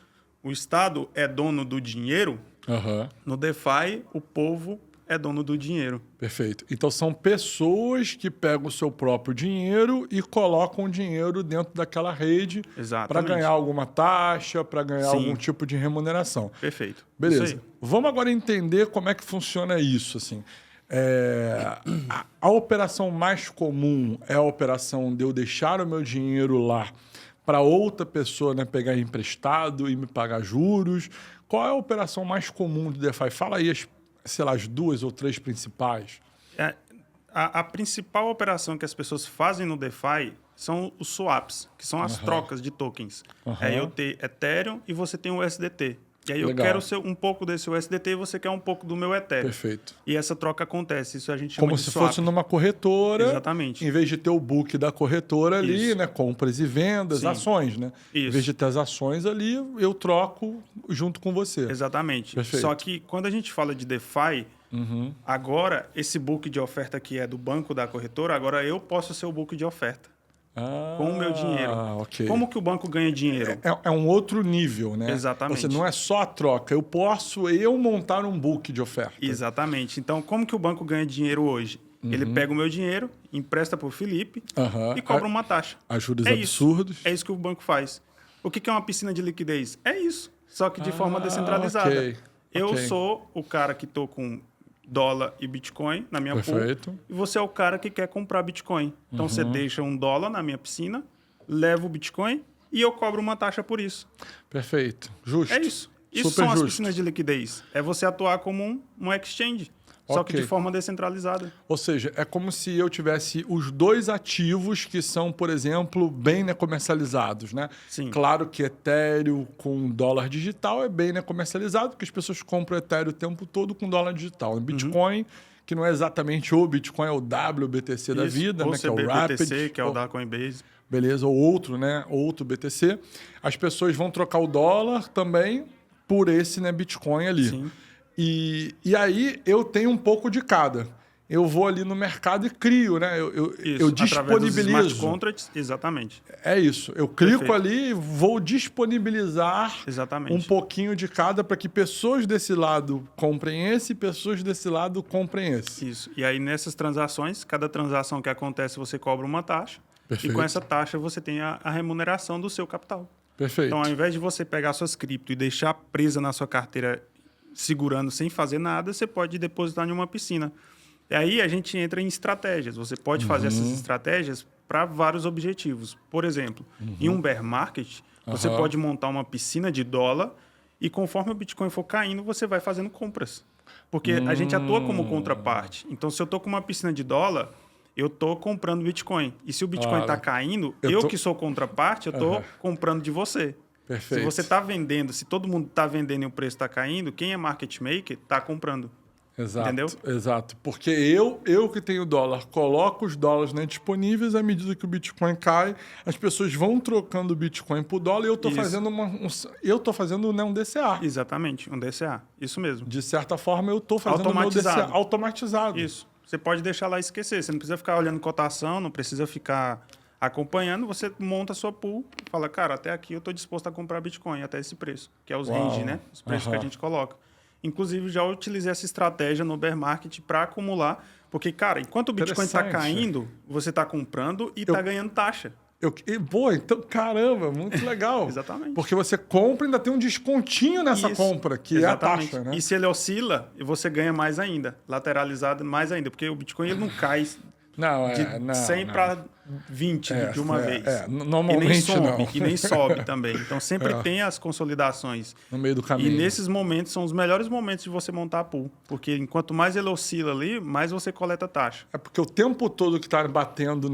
o Estado é dono do dinheiro, Aham. no DeFi, o povo é dono do dinheiro. Perfeito. Então são pessoas que pegam o seu próprio dinheiro e colocam o dinheiro dentro daquela rede para Exatamente. ganhar alguma taxa, para ganhar Sim. algum tipo de remuneração. Perfeito. Beleza. Isso aí. Vamos agora entender como é que funciona isso. Assim. A operação mais comum é a operação de eu deixar o meu dinheiro lá para outra pessoa, né, pegar emprestado e me pagar juros. Qual é a operação mais comum de DeFi? Fala aí as 2 ou 3 principais. A principal operação que as pessoas fazem no DeFi são os swaps, que são as trocas de tokens. É eu ter Ethereum e você tem o USDT. E aí Legal. eu quero um pouco desse USDT e você quer um pouco do meu Ethereum. Perfeito. E essa troca acontece. Isso a gente chama Como de se swap. fosse numa corretora. Exatamente. Em vez de ter o book da corretora ali, Isso. né? Compras e vendas, Sim. ações, né? Isso. Em vez de ter as ações ali, eu troco junto com você. Exatamente. Perfeito. Só que quando a gente fala de DeFi, agora esse book de oferta que é do banco da corretora, agora eu posso ser o book de oferta. Com o meu dinheiro. Ok. Como que o banco ganha dinheiro? É um outro nível, né? Exatamente. Você não é só a troca. Eu posso montar um book de oferta. Exatamente. Então, como que o banco ganha dinheiro hoje? Ele pega o meu dinheiro, empresta para o Felipe Aham. e cobra uma taxa. A juros É absurdos. Isso. É isso que o banco faz. O que é uma piscina de liquidez? É isso, só que de forma descentralizada. ok. Eu Ok. sou o cara que estou com dólar e Bitcoin na minha pool. Perfeito. E você é o cara que quer comprar Bitcoin. Então, você deixa $1 na minha piscina, leva o Bitcoin e eu cobro uma taxa por isso. Perfeito. Justo. É isso. Isso Super são as justo. piscinas de liquidez. É você atuar como um exchange, só que Ok. de forma descentralizada. Ou seja, é como se eu tivesse os 2 ativos que são, por exemplo, bem, né, comercializados, né? Sim. Claro que Ethereum com dólar digital é bem, né, comercializado, porque as pessoas compram Ethereum o tempo todo com dólar digital. Bitcoin, que não é exatamente o Bitcoin, é o WBTC da Isso. vida, Ou né, que é o CBBTC, Rapid. que é o da Coinbase. Beleza, ou outro, né? Outro BTC. As pessoas vão trocar o dólar também por esse, né, Bitcoin ali. Sim. E aí eu tenho um pouco de cada. eu vou ali no mercado e crio, né? Eu disponibilizo. Através dos smart contracts, exatamente. É isso. Eu clico Perfeito. ali e vou disponibilizar Exatamente. um pouquinho de cada para que pessoas desse lado comprem esse e pessoas desse lado comprem esse. Isso. E aí, nessas transações, cada transação que acontece, você cobra uma taxa. Perfeito. E com essa taxa, você tem a remuneração do seu capital. Perfeito. Então, ao invés de você pegar suas cripto e deixar presa na sua carteira segurando sem fazer nada, você pode depositar em uma piscina. E aí a gente entra em estratégias. Você pode fazer essas estratégias para vários objetivos. Por exemplo, em um bear market, você pode montar uma piscina de dólar e conforme o Bitcoin for caindo, você vai fazendo compras. Porque a gente atua como contraparte. Então, se eu estou com uma piscina de dólar, eu estou comprando Bitcoin. E se o Bitcoin está caindo, que sou contraparte, eu estou comprando de você. Perfeito. Se você está vendendo, se todo mundo está vendendo e o preço está caindo, quem é market maker está comprando. Exato, entendeu? Exato. Porque eu que tenho dólar, coloco os dólares, né, disponíveis, à medida que o Bitcoin cai, as pessoas vão trocando o Bitcoin por dólar e eu estou fazendo um DCA. Exatamente, um DCA. Isso mesmo. De certa forma, eu estou fazendo o meu DCA automatizado. Isso. Você pode deixar lá e esquecer. Você não precisa ficar olhando cotação, não precisa ficar acompanhando. Você monta a sua pool e fala, cara, até aqui eu estou disposto a comprar Bitcoin, até esse preço, que é os range, né? Os preços que a gente coloca. Inclusive, já utilizei essa estratégia no bear market para acumular. Porque, cara, enquanto o Bitcoin está caindo, você está comprando e está ganhando taxa. Então, caramba, muito legal. Exatamente. Porque você compra e ainda tem um descontinho nessa compra, que exatamente. É a taxa, né? E se ele oscila, você ganha mais ainda, lateralizado mais ainda. Porque o Bitcoin ele não cai de 100 para 20 de uma vez. Normalmente e nem sobe também. Então, sempre tem as consolidações. No meio do caminho. E nesses momentos são os melhores momentos de você montar a pool. Porque enquanto mais ele oscila ali, mais você coleta taxa. É porque o tempo todo que está batendo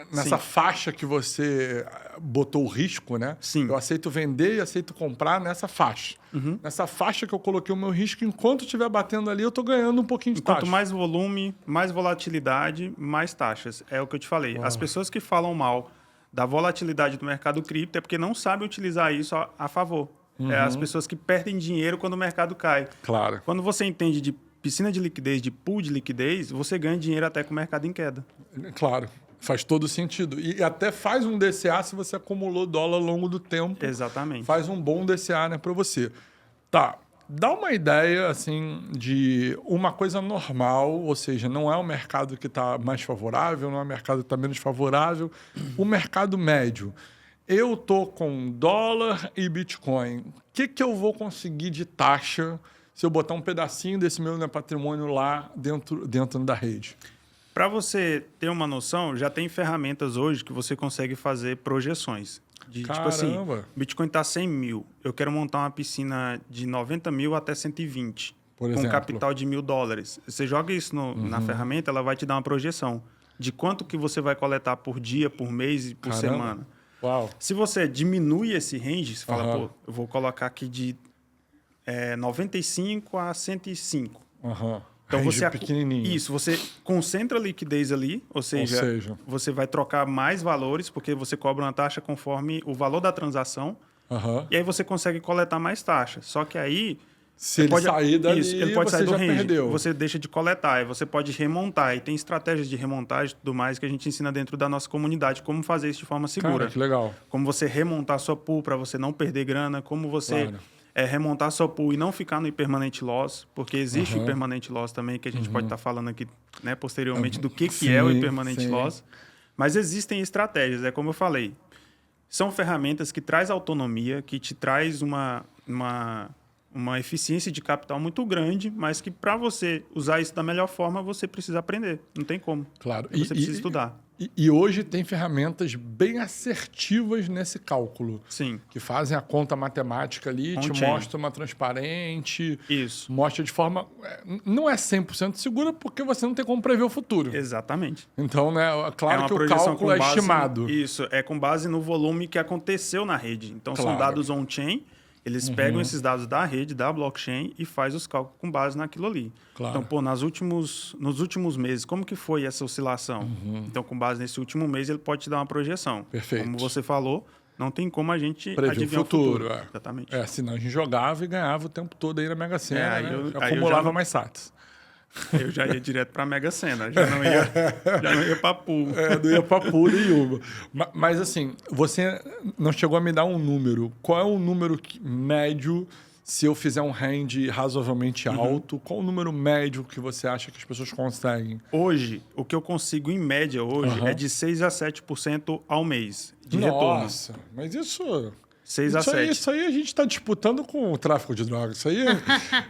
nessa faixa que você botou o risco, né? Sim. Eu aceito vender e aceito comprar nessa faixa. Nessa faixa que eu coloquei o meu risco, enquanto estiver batendo ali, eu estou ganhando um pouquinho de taxa. Quanto mais volume, mais volatilidade, mais taxas. É o que eu te falei. As pessoas que falam mal da volatilidade do mercado cripto é porque não sabem utilizar isso a favor. É as pessoas que perdem dinheiro quando o mercado cai. Claro. Quando você entende de piscina de liquidez, de pool de liquidez, você ganha dinheiro até com o mercado em queda. Claro. Faz todo sentido. E até faz um DCA se você acumulou dólar ao longo do tempo. Exatamente. Faz um bom DCA, né, para você. Tá. Dá uma ideia, assim, de uma coisa normal, ou seja, não é o mercado que está mais favorável, não é o mercado que está menos favorável. O mercado médio. Eu tô com dólar e Bitcoin. O que eu vou conseguir de taxa se eu botar um pedacinho desse meu patrimônio lá dentro da rede? Para você ter uma noção, já tem ferramentas hoje que você consegue fazer projeções. Tipo assim, Bitcoin está 100 mil. Eu quero montar uma piscina de 90 mil até 120. Por exemplo. Com capital de $1.000. Você joga isso na ferramenta, ela vai te dar uma projeção de quanto que você vai coletar por dia, por mês e por semana. Uau. Se você diminui esse range, você fala, pô, eu vou colocar aqui de 95 a 105. Então range pequenininho. Isso, você concentra a liquidez ali, ou seja, você vai trocar mais valores, porque você cobra uma taxa conforme o valor da transação, e aí você consegue coletar mais taxa. Só que aí... Se ele sair dali, ele pode sair do range, perdeu. Você deixa de coletar, aí você pode remontar. E tem estratégias de remontagem e tudo mais que a gente ensina dentro da nossa comunidade, como fazer isso de forma segura. Cara, que legal. Como você remontar sua pool para você não perder grana, como você... remontar sua pool e não ficar no impermanente loss, porque existe o permanente loss também, que a gente pode estar falando aqui, né, posteriormente do que é o impermanente loss. Mas existem estratégias, é como eu falei. São ferramentas que trazem autonomia, que te traz uma eficiência de capital muito grande, mas que para você usar isso da melhor forma, você precisa aprender. Não tem como. Claro. Você precisa estudar. E hoje tem ferramentas bem assertivas nesse cálculo. Sim. Que fazem a conta matemática ali, te mostra uma transparente. Isso. Mostra de forma... Não é 100% segura porque você não tem como prever o futuro. Exatamente. Então, né, claro que o cálculo é estimado. Isso, é com base no volume que aconteceu na rede. Então, são dados on-chain. Eles pegam esses dados da rede, da blockchain, e faz os cálculos com base naquilo ali. Claro. Então, pô, nos últimos meses, como que foi essa oscilação? Então, com base nesse último mês, ele pode te dar uma projeção. Perfeito. Como você falou, não tem como a gente prever adivinhar o futuro. Exatamente. Senão a gente jogava e ganhava o tempo todo aí na Mega Sena, né? Aí acumulava mais satos. Eu já ia direto para a Mega Sena, já não ia para pool. Não ia para pool nenhuma. Mas assim, você não chegou a me dar um número. Qual é o número médio se eu fizer um hand razoavelmente alto? Qual o número médio que você acha que as pessoas conseguem? Hoje, o que eu consigo em média hoje é de 6 a 7% ao mês de retorno. Nossa, mas isso... 6 a 7. Isso aí a gente está disputando com o tráfico de drogas. Isso aí a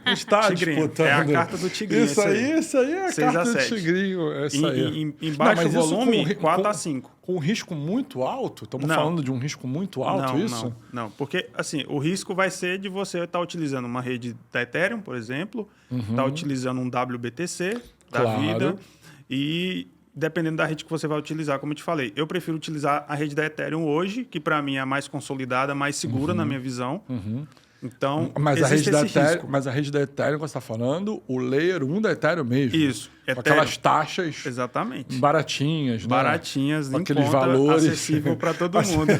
gente está disputando. É a carta do tigrinho. Isso aí é a carta do tigrinho. É isso aí. Em baixo volume, 4 a 5. Com um risco muito alto? Estamos falando de um risco muito alto, isso? Não, porque assim, o risco vai ser de você estar utilizando uma rede da Ethereum, por exemplo, estar utilizando um WBTC da vida e... dependendo da rede que você vai utilizar, como eu te falei. Eu prefiro utilizar a rede da Ethereum hoje, que para mim é a mais consolidada, mais segura na minha visão. Então, mas a rede da Ethereum que você está falando, o Layer 1 da Ethereum mesmo. Isso. Com aquelas taxas baratinhas, né? Baratinhas, com aqueles valores. Acessível para todo mundo.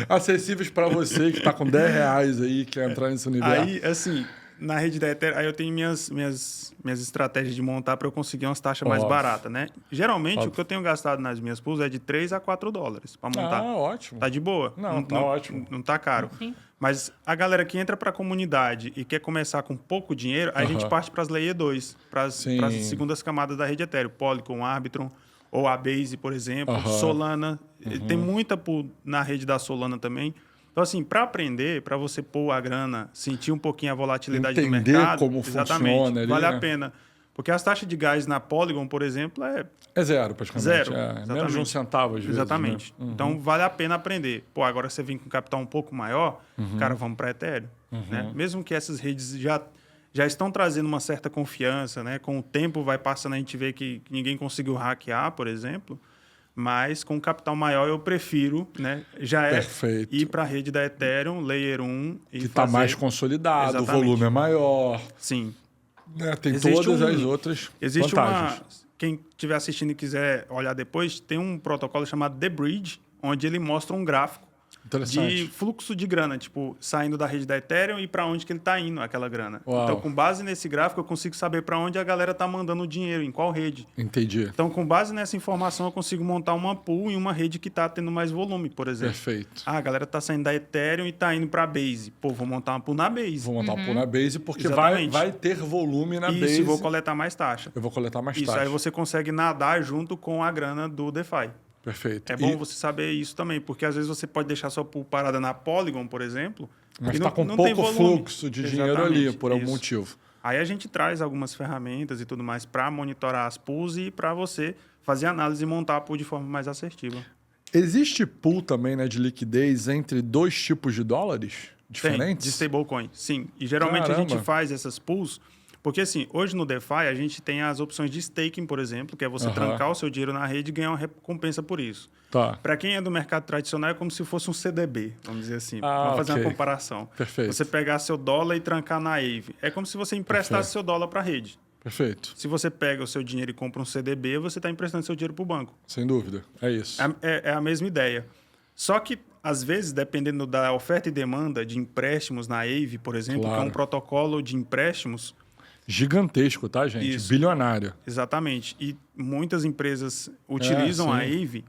Acessíveis para você que está com R$10 aí, quer entrar nesse universo. Aí, assim... Na rede da Ethereum, aí eu tenho minhas estratégias de montar para eu conseguir umas taxas mais baratas, né? Geralmente, o que eu tenho gastado nas minhas pools é de $3 a $4 para montar. Ah, ótimo. Tá de boa. Não, tá ótimo. Não tá caro. Sim. Mas a galera que entra para a comunidade e quer começar com pouco dinheiro, aí a gente parte para as Layer 2, para as segundas camadas da rede Ethereum. Polygon, Arbitrum, ou a Base, por exemplo. Solana. Tem muita pool na rede da Solana também. Então, assim, para aprender, para você pôr a grana, sentir um pouquinho a volatilidade do mercado... como funciona ali, vale a pena. Porque as taxas de gás na Polygon, por exemplo, é zero, praticamente. Zero. Menos de um centavo, às vezes. Exatamente. Né? Então, vale a pena aprender. Pô, agora você vem com capital um pouco maior, cara, vamos para Ethereum. Né? Mesmo que essas redes já estão trazendo uma certa confiança, né? Com o tempo vai passando, a gente vê que ninguém conseguiu hackear, por exemplo... Mas com capital maior eu prefiro, né? Ir para a rede da Ethereum, Layer 1 e que está mais consolidado, o volume é maior. Sim. Né? Tem todas as outras vantagens. Quem estiver assistindo e quiser olhar depois, tem um protocolo chamado The Bridge, onde ele mostra um gráfico de fluxo de grana, tipo, saindo da rede da Ethereum e para onde que ele está indo, aquela grana. Uau. Então, com base nesse gráfico, eu consigo saber para onde a galera está mandando o dinheiro, em qual rede. Entendi. Então, com base nessa informação, eu consigo montar uma pool em uma rede que está tendo mais volume, por exemplo. Perfeito. Ah, a galera está saindo da Ethereum e está indo para a Base. Pô, vou montar uma pool na Base. Vou montar uma pool na Base porque vai ter volume na Base. Isso, e vou coletar mais taxa. Eu vou coletar mais taxa. Isso, aí você consegue nadar junto com a grana do DeFi. Perfeito. É bom você saber isso também, porque às vezes você pode deixar sua pool parada na Polygon, por exemplo, mas está com pouco fluxo de dinheiro ali, por algum motivo. Aí a gente traz algumas ferramentas e tudo mais para monitorar as pools e para você fazer análise e montar a pool de forma mais assertiva. Existe pool também, né, de liquidez entre dois tipos de dólares diferentes? Tem, de stablecoin, sim. E geralmente a gente faz essas pools... Porque, assim, hoje no DeFi a gente tem as opções de staking, por exemplo, que é você trancar o seu dinheiro na rede e ganhar uma recompensa por isso. Tá. Para quem é do mercado tradicional, é como se fosse um CDB, vamos dizer assim. Vamos fazer uma comparação. Perfeito. Você pegar seu dólar e trancar na Aave. É como se você emprestasse seu dólar para a rede. Perfeito. Se você pega o seu dinheiro e compra um CDB, você está emprestando seu dinheiro para o banco. Sem dúvida, é isso. É a mesma ideia. Só que, às vezes, dependendo da oferta e demanda de empréstimos na Aave, por exemplo, que é um protocolo de empréstimos... Gigantesco, tá, gente? Isso. Bilionário. Exatamente. E muitas empresas utilizam a Aave.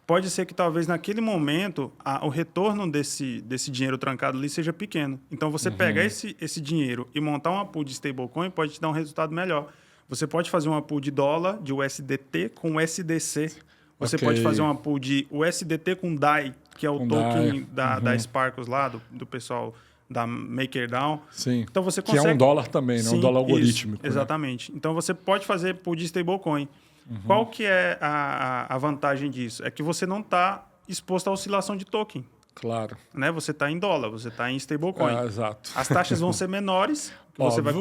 Pode ser que talvez naquele momento o retorno desse dinheiro trancado ali seja pequeno. Então, você pegar esse dinheiro e montar uma pool de stablecoin pode te dar um resultado melhor. Você pode fazer uma pool de dólar, de USDT com USDC. Você pode fazer uma pool de USDT com DAI, que é o token da Sparkles lá, do pessoal... da MakerDAO. Sim, então você consegue... que é um dólar também, né? Um dólar algorítmico. Isso, exatamente. Né? Então você pode fazer pool de stablecoin. Qual que é a vantagem disso? É que você não está exposto à oscilação de token. Claro. Né? Você está em dólar, você está em stablecoin. Exato. As taxas vão ser menores, que você vai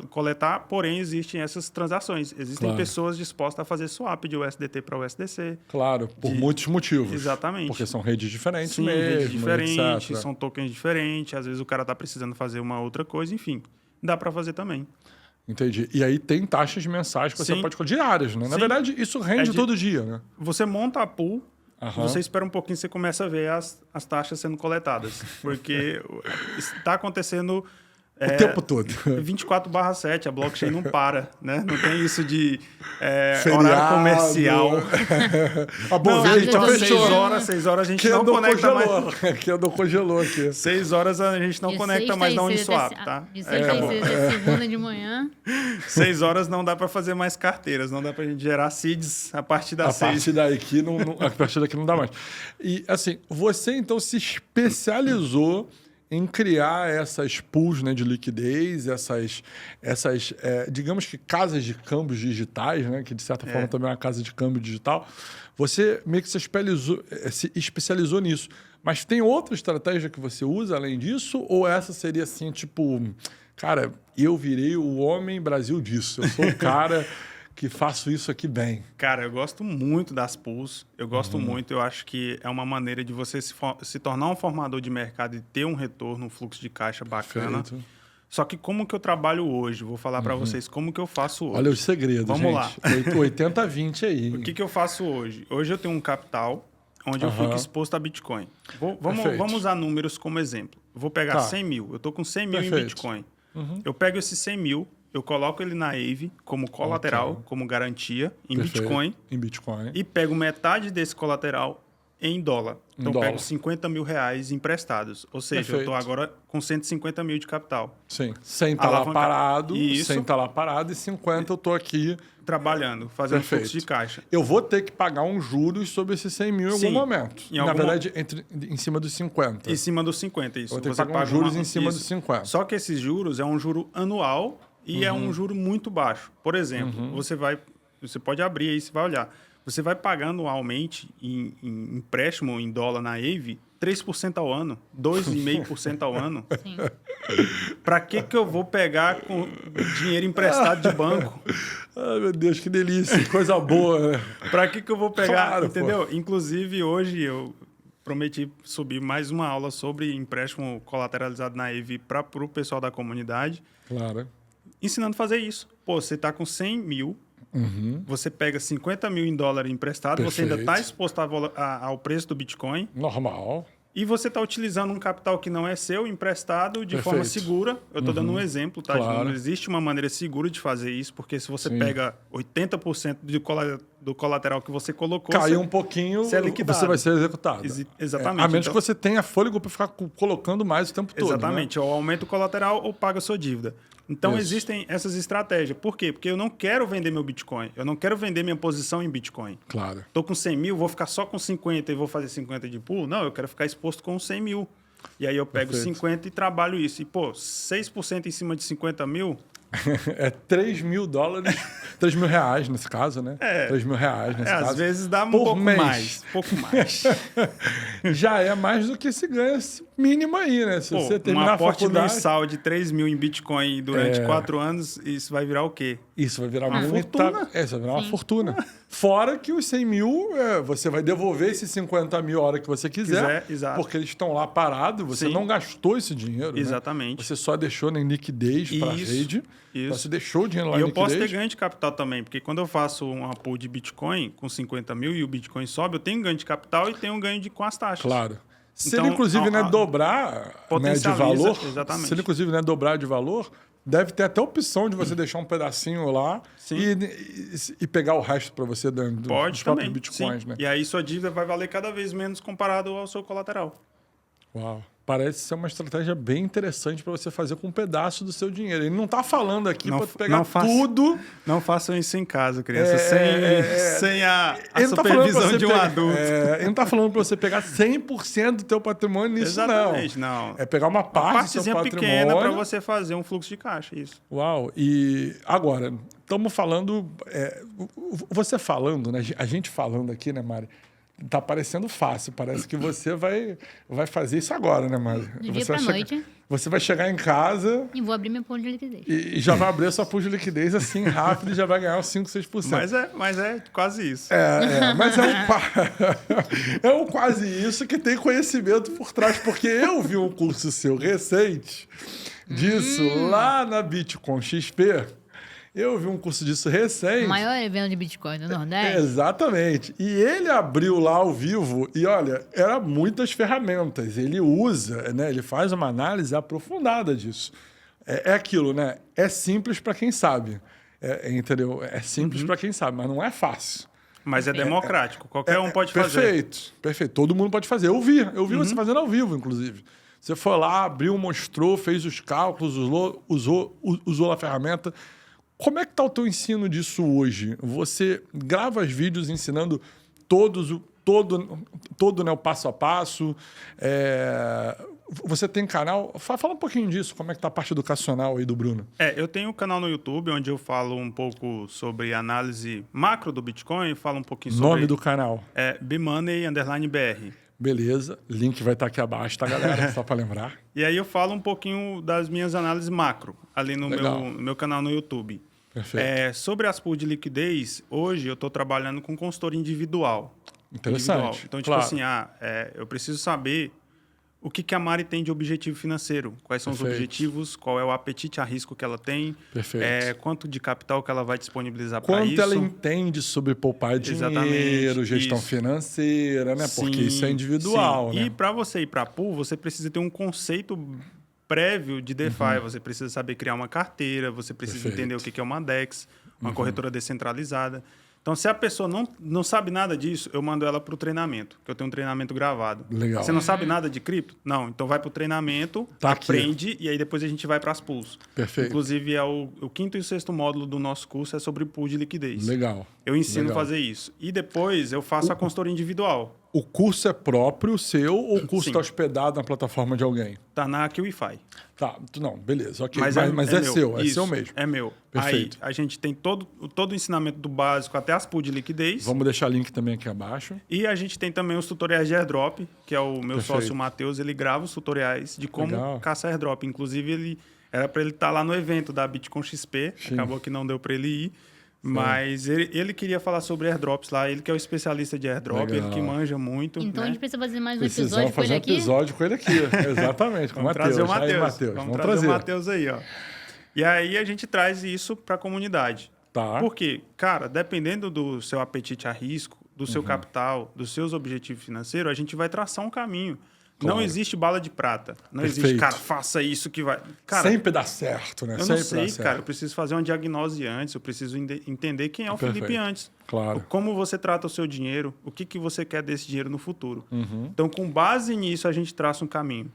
coletar, porém existem essas transações. Existem pessoas dispostas a fazer swap de USDT para USDC. Claro, por muitos motivos. Exatamente. Porque são redes diferentes mesmo, redes diferentes, etc. são tokens diferentes, às vezes o cara está precisando fazer uma outra coisa, enfim. Dá para fazer também. Entendi. E aí tem taxas mensais que você pode... diárias, né? Na verdade, isso rende todo dia, né? Você monta a pool... Você espera um pouquinho e você começa a ver as taxas sendo coletadas. Porque está acontecendo O tempo todo. 24/7, a blockchain não para, né? Não tem isso de Feriado. horário comercial. A Bovespa Não, fechou. 6 horas a gente não conecta mais. Kendall congelou aqui. 6 horas a gente não conecta mais na Uniswap, tá? De sexta e sexta, segunda de manhã. 6 horas não dá para fazer mais carteiras, não dá para a gente gerar seeds a partir das 6. A partir daqui não dá mais. E, assim, você então se especializou em criar essas pools, né, de liquidez, essas digamos que casas de câmbios digitais, né, que de certa forma também é uma casa de câmbio digital. Você meio que se especializou nisso. Mas tem outra estratégia que você usa além disso? Ou essa seria assim, tipo, cara, eu virei o homem Brasil disso. Eu sou o cara que faço isso aqui bem. Cara, eu gosto muito das pools. Eu gosto muito. Eu acho que é uma maneira de você se tornar um formador de mercado e ter um retorno, um fluxo de caixa bacana. Perfeito. Só que como que eu trabalho hoje? Vou falar para vocês como que eu faço hoje. Olha os segredos, Vamos gente. lá. 80-20 aí. O que eu faço hoje? Hoje eu tenho um capital onde eu fico exposto a Bitcoin. Vamos usar números como exemplo. Eu vou pegar 100 mil. Eu estou com 100 mil em Bitcoin. Eu pego esses 100 mil, eu coloco ele na Aave como colateral, como garantia, em Bitcoin. Em Bitcoin. E pego metade desse colateral em dólar. Então, eu pego 50 mil reais emprestados. Ou seja, eu estou agora com 150 mil de capital. Sim. 100 está lá parado, 100 está lá parado e 50 eu estou aqui trabalhando, fazendo fluxo de caixa. Eu vou ter que pagar uns juros sobre esses 100 mil em algum momento. Na verdade, em cima dos 50. Em cima dos 50, isso. Vou ter que pagar uns juros em cima dos 50. Só que esses juros é um juro anual e é um juro muito baixo. Por exemplo, você pode abrir aí, você vai olhar. Você vai pagando anualmente em empréstimo em dólar na Aave 3% ao ano, 2,5% ao ano. Sim. Para que eu vou pegar com dinheiro emprestado de banco? Ai, meu Deus, que delícia, coisa boa, né? Para que eu vou pegar, Claro, entendeu? Pô. Inclusive, hoje eu prometi subir mais uma aula sobre empréstimo colateralizado na Aave para o pessoal da comunidade. Claro. Ensinando a fazer isso. Pô, você está com 100 mil, você pega 50 mil em dólar emprestado, você ainda está exposto ao preço do Bitcoin. Normal. E você está utilizando um capital que não é seu, emprestado, de forma segura. Eu estou dando um exemplo, tá? Claro. Não existe uma maneira segura de fazer isso, porque se você pega 80% do colateral que você colocou... Caiu um pouquinho, você vai ser executado. Exatamente. A menos que você tenha fôlego para ficar colocando mais o tempo todo. Exatamente. Né? Ou aumenta o colateral ou paga a sua dívida. Então, existem essas estratégias. Por quê? Porque eu não quero vender meu Bitcoin. Eu não quero vender minha posição em Bitcoin. Claro. Estou com 100 mil, vou ficar só com 50 e vou fazer 50 de pool? Não, eu quero ficar exposto com 100 mil. E aí eu pego 50 e trabalho isso. E, pô, 6% em cima de 50 mil... É 3 mil dólares, 3 mil reais nesse caso, né? 3 mil reais nesse caso. Às vezes dá um pouco mais. Já é mais do que se ganha mínimo aí, né? Se você terminar a faculdade... Um aporte mensal de 3 mil em Bitcoin durante 4 anos, isso vai virar o quê? Isso vai virar uma fortuna. Isso vai virar uma fortuna. Fora que os 100 mil, você vai devolver esses 50 mil a hora que você quiser. Exato. Porque eles estão lá parados, você não gastou esse dinheiro. Exatamente. Né? Você só deixou em liquidez para a rede. Isso. Você deixou o dinheiro lá em liquidez. E eu posso ter ganho de capital também, porque quando eu faço uma pool de Bitcoin com 50 mil e o Bitcoin sobe, eu tenho ganho de capital e tenho ganho com as taxas. Claro. Se Então, ele, inclusive, dobrar de valor, exatamente. se ele, inclusive, dobrar de valor, deve ter até a opção de você deixar um pedacinho lá e pegar o resto para você dos próprios Bitcoins. Né? E aí sua dívida vai valer cada vez menos comparado ao seu colateral. Uau. Parece ser uma estratégia bem interessante para você fazer com um pedaço do seu dinheiro. Ele não está falando aqui para pegar tudo. Não façam isso em casa, criança, sem a supervisão de um adulto. Ele não está falando para você pegar 100% do teu patrimônio nisso, Exatamente, não. É pegar uma parte do seu patrimônio. Pequena para você fazer um fluxo de caixa, isso. Uau. E agora, estamos falando... você falando, né? A gente falando aqui, né, Mari? Tá parecendo fácil. Parece que você vai fazer isso agora, né, Mari? De dia pra noite. Você vai chegar em casa... E vou abrir minha pool de liquidez. E já vai abrir a sua pool de liquidez assim, rápido, e já vai ganhar uns 5, 6%. Mas é quase isso. Mas é um quase isso que tem conhecimento por trás. Porque eu vi um curso seu recente disso lá na Bitcoin XP. Eu vi um curso disso recente. O maior evento de Bitcoin do Nordeste. Exatamente. E ele abriu lá ao vivo e, olha, eram muitas ferramentas. Ele usa, né? Ele faz uma análise aprofundada disso. É aquilo, né? É simples para quem sabe. Entendeu? É simples para quem sabe, mas não é fácil. Mas é democrático. Qualquer um pode fazer. Perfeito. Todo mundo pode fazer. Eu vi você fazendo ao vivo, inclusive. Você foi lá, abriu, mostrou, fez os cálculos, usou a ferramenta. Como é que está o teu ensino disso hoje? Você grava os vídeos ensinando todo, né, o passo a passo. Você tem canal? Fala um pouquinho disso, como é que está a parte educacional aí do Bruno. Eu tenho um canal no YouTube onde eu falo um pouco sobre análise macro do Bitcoin, falo um pouquinho sobre... Nome do canal? bmoney_br. Beleza, link vai estar aqui abaixo, tá, galera? Só para lembrar. E aí eu falo um pouquinho das minhas análises macro, ali no meu canal no YouTube. Perfeito. Sobre as pools de liquidez, hoje eu estou trabalhando com consultoria individual. Interessante. Então, tipo assim, eu preciso saber o que a Mari tem de objetivo financeiro, quais são os objetivos, qual é o apetite a risco que ela tem, quanto de capital que ela vai disponibilizar para isso. Quanto ela entende sobre poupar dinheiro, gestão financeira, né? Sim, porque isso é individual, né? E para você ir para a pool, você precisa ter um conceito prévio de DeFi. Você precisa saber criar uma carteira, você precisa entender o que é uma DEX, uma corretora descentralizada. Então, se a pessoa não sabe nada disso, eu mando ela para o treinamento, que eu tenho um treinamento gravado. Legal. Você não sabe nada de cripto? Não. Então, vai para o treinamento, aprende, aqui. E aí depois a gente vai para as pools. Perfeito. Inclusive, o 5º e o 6º módulo do nosso curso é sobre pool de liquidez. Legal. Eu ensino a fazer isso. E depois eu faço a consultoria individual. O curso é próprio seu ou o curso está hospedado na plataforma de alguém? Está na QIFI. Tá, não, beleza, ok. Mas é seu, isso, seu mesmo. É meu. Perfeito. Aí a gente tem todo o ensinamento do básico até as pools de liquidez. Vamos deixar o link também aqui abaixo. E a gente tem também os tutoriais de airdrop, que é o meu sócio Matheus, ele grava os tutoriais de como caçar airdrop. Inclusive, era para ele estar lá no evento da Bitcoin XP, acabou que não deu para ele ir. Mas ele queria falar sobre airdrops lá, ele que é o especialista de airdrop, ele que manja muito. Então a gente precisa fazer mais um episódio com ele aqui? Episódio com ele aqui, exatamente, com o Matheus. Vamos trazer o Matheus aí, ó. E aí a gente traz isso para a comunidade. Tá. Porque, cara, dependendo do seu apetite a risco, do seu capital, dos seus objetivos financeiros, a gente vai traçar um caminho. Claro. Não existe bala de prata. Não existe, cara, faça isso que vai... Cara, sempre dá certo, né? Eu não sei, cara. Eu preciso fazer uma diagnose antes. Eu preciso entender quem é o Felipe antes. Claro. Como você trata o seu dinheiro. O que você quer desse dinheiro no futuro. Então, com base nisso, a gente traça um caminho.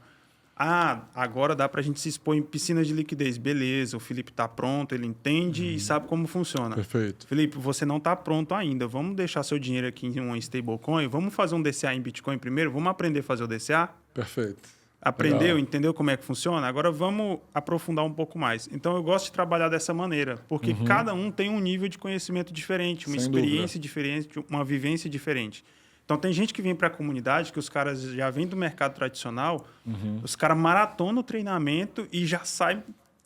Agora dá para a gente se expor em piscinas de liquidez. Beleza, o Felipe está pronto, ele entende e sabe como funciona. Perfeito. Felipe, você não está pronto ainda. Vamos deixar seu dinheiro aqui em uma stablecoin? Vamos fazer um DCA em Bitcoin primeiro? Vamos aprender a fazer o DCA? Perfeito. Aprendeu, entendeu como é que funciona? Agora vamos aprofundar um pouco mais. Então, eu gosto de trabalhar dessa maneira, porque cada um tem um nível de conhecimento diferente, uma experiência diferente, uma vivência diferente. Então, tem gente que vem para a comunidade, que os caras já vêm do mercado tradicional, os caras maratonam o treinamento e já saem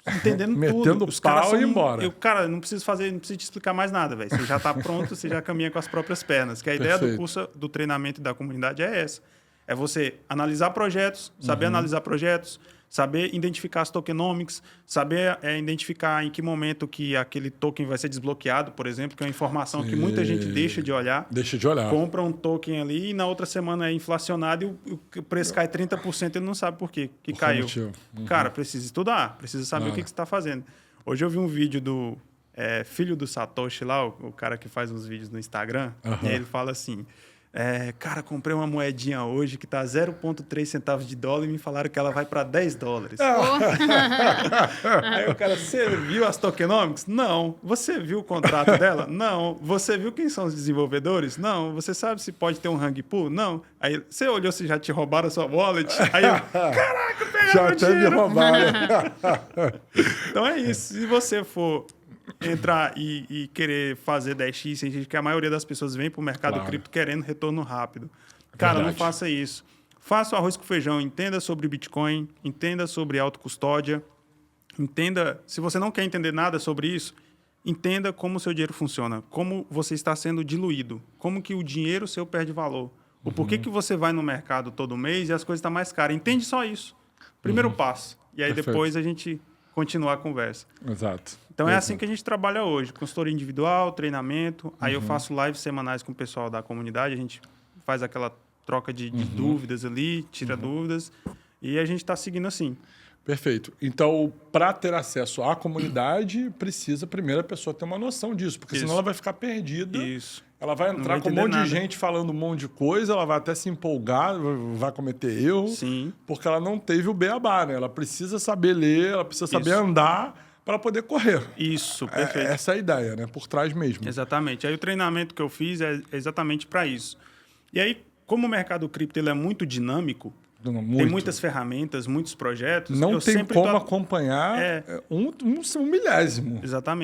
entendendo tudo. Metendo os caras e ir embora. Cara, não preciso te explicar mais nada, velho. Você já está pronto, você já caminha com as próprias pernas. Que a ideia do curso, do treinamento e da comunidade é essa. É você analisar projetos, saber analisar projetos, saber identificar as tokenomics, saber identificar em que momento que aquele token vai ser desbloqueado, por exemplo, que é uma informação que muita gente deixa de olhar. Deixa de olhar. Compra um token ali e na outra semana é inflacionado e o preço cai 30%, ele não sabe por quê que caiu. Cara, precisa estudar, precisa saber o que você está fazendo. Hoje eu vi um vídeo do filho do Satoshi lá, o cara que faz uns vídeos no Instagram, e ele fala assim... cara, comprei uma moedinha hoje que tá 0,3 centavos de dólar e me falaram que ela vai para $10. Aí o cara, você viu as tokenomics? Não. Você viu o contrato dela? Não. Você viu quem são os desenvolvedores? Não. Você sabe se pode ter um rug pull? Não. Aí você olhou se já te roubaram a sua wallet? Aí eu, caraca, pegaram o dinheiro. Já até me roubaram. Então é isso. Se você for... entrar e querer fazer 10x, sem que a maioria das pessoas vem para o mercado cripto querendo retorno rápido. Cara, não faça isso. Faça o arroz com feijão. Entenda sobre Bitcoin, entenda sobre autocustódia, entenda... Se você não quer entender nada sobre isso, entenda como o seu dinheiro funciona, como você está sendo diluído, como que o dinheiro seu perde valor, o porquê que você vai no mercado todo mês e as coisas estão mais caras. Entende só isso. Primeiro passo. E aí depois a gente continua a conversa. Exato. Então, é assim que a gente trabalha hoje. Consultoria individual, treinamento. Aí eu faço lives semanais com o pessoal da comunidade. A gente faz aquela troca de dúvidas ali, tira dúvidas. E a gente está seguindo assim. Perfeito. Então, para ter acesso à comunidade, precisa primeiro a pessoa ter uma noção disso, porque senão ela vai ficar perdida. Isso. Ela vai entrar com um monte de gente falando um monte de coisa, ela vai até se empolgar, vai cometer erro, porque ela não teve o beabá, né? Ela precisa saber ler, ela precisa saber andar para poder correr. Isso, perfeito. Essa é a ideia, né? Por trás mesmo. Exatamente. Aí o treinamento que eu fiz é exatamente para isso. E aí, como o mercado cripto ele é muito dinâmico, tem muitas ferramentas, muitos projetos. Não tem como acompanhar um milésimo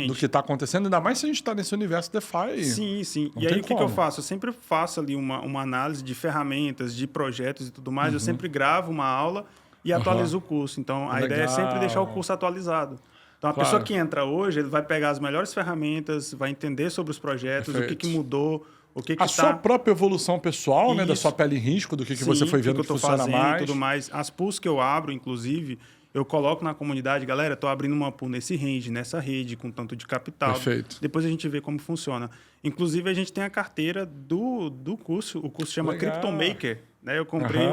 do que está acontecendo, ainda mais se a gente está nesse universo DeFi. Sim, sim. E aí o que eu faço? Eu sempre faço ali uma análise de ferramentas, de projetos e tudo mais. Eu sempre gravo uma aula e atualizo o curso. Então, a ideia é sempre deixar o curso atualizado. Então, a pessoa que entra hoje, ele vai pegar as melhores ferramentas, vai entender sobre os projetos, o que mudou, sua própria evolução pessoal, né, da sua pele em risco, do que você foi vendo que funciona mais. Tudo mais. As pools que eu abro, inclusive, eu coloco na comunidade, galera, estou abrindo uma pool nesse range, nessa rede, com tanto de capital. Perfeito. Depois a gente vê como funciona. Inclusive, a gente tem a carteira do curso. O curso chama CryptoMaker. Né? Eu comprei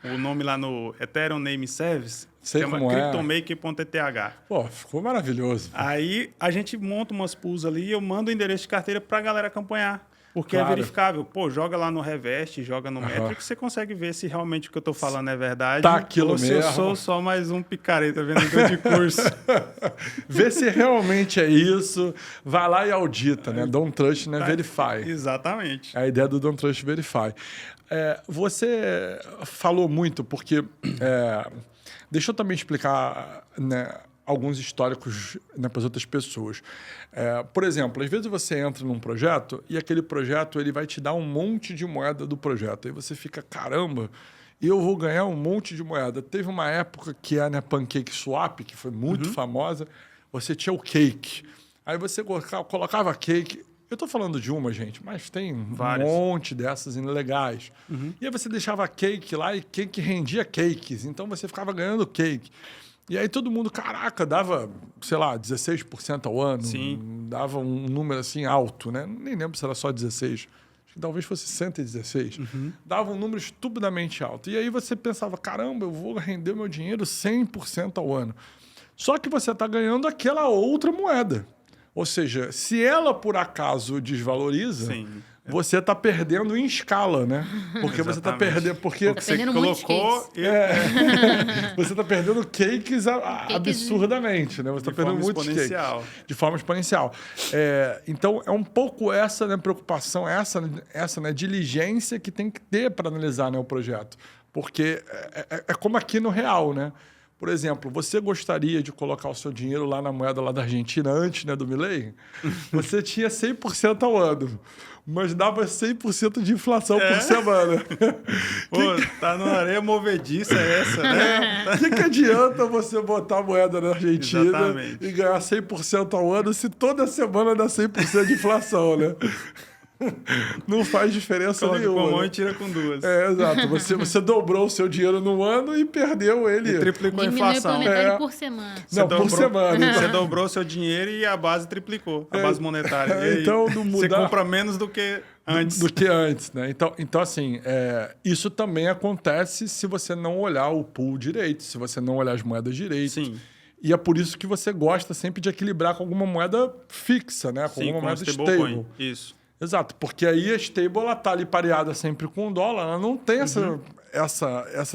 o nome lá no Ethereum Name Service. Chama CryptoMaker.eth. Pô, ficou maravilhoso. Aí a gente monta umas pools ali e eu mando o endereço de carteira para a galera acompanhar. Porque é verificável. Pô, joga lá no Revest, joga no Metric, você consegue ver se realmente o que eu estou falando é verdade. Tá aquilo ou se mesmo. eu sou só mais um picareta vendedor de curso. Vê se realmente é isso. Vai lá e audita, né? Don't Trust, né? Verify. Exatamente. É a ideia do Don't Trust, Verify. Você falou muito, porque... deixa eu também explicar, né, alguns históricos, né, para as outras pessoas. Por exemplo, às vezes você entra num projeto e aquele projeto ele vai te dar um monte de moeda do projeto. Aí você fica, caramba, eu vou ganhar um monte de moeda. Teve uma época que a Pancake Swap, que foi muito famosa, você tinha o Cake. Aí você colocava Cake... Eu estou falando de uma, gente, mas tem várias. Um monte dessas ilegais. E aí você deixava Cake lá e Cake rendia cakes. Então você ficava ganhando Cake. E aí todo mundo, caraca, dava, sei lá, 16% ao ano. Sim. Dava um número assim alto, né? Nem lembro se era só 16. Acho que talvez fosse 116. Dava um número estupidamente alto. E aí você pensava, caramba, eu vou render meu dinheiro 100% ao ano. Só que você está ganhando aquela outra moeda. Ou seja, se ela por acaso desvaloriza, você está perdendo em escala, né? Porque você está perdendo... Porque você colocou... você está perdendo cakes absurdamente, né? Você está perdendo muitos cakes. De forma exponencial. Então, é um pouco essa, né, preocupação, essa né, diligência que tem que ter para analisar, né, o projeto. Porque é como aqui no real, né? Por exemplo, você gostaria de colocar o seu dinheiro lá na moeda lá da Argentina antes, né, do Milei? Você tinha 100% ao ano, mas dava 100% de inflação por semana. Pô, tá numa areia movediça essa, né? O que adianta você botar a moeda na Argentina e ganhar 100% ao ano se toda semana dá 100% de inflação, né? Não faz diferença nenhuma. Com a mão e tira com duas. Exato. Você dobrou o seu dinheiro num ano e perdeu ele. E triplicou a inflação. Diminuiu por metade por semana. Por semana. Você dobrou o seu dinheiro e a base triplicou. A base monetária. Então, não muda... Você compra menos do que antes. Do que antes, né? Então assim, isso também acontece se você não olhar o pool direito, se você não olhar as moedas direito. Sim. E é por isso que você gosta sempre de equilibrar com alguma moeda fixa, né? Com alguma moeda stable. Isso. Exato, porque aí a stable ela tá ali pareada sempre com o dólar, ela não tem essa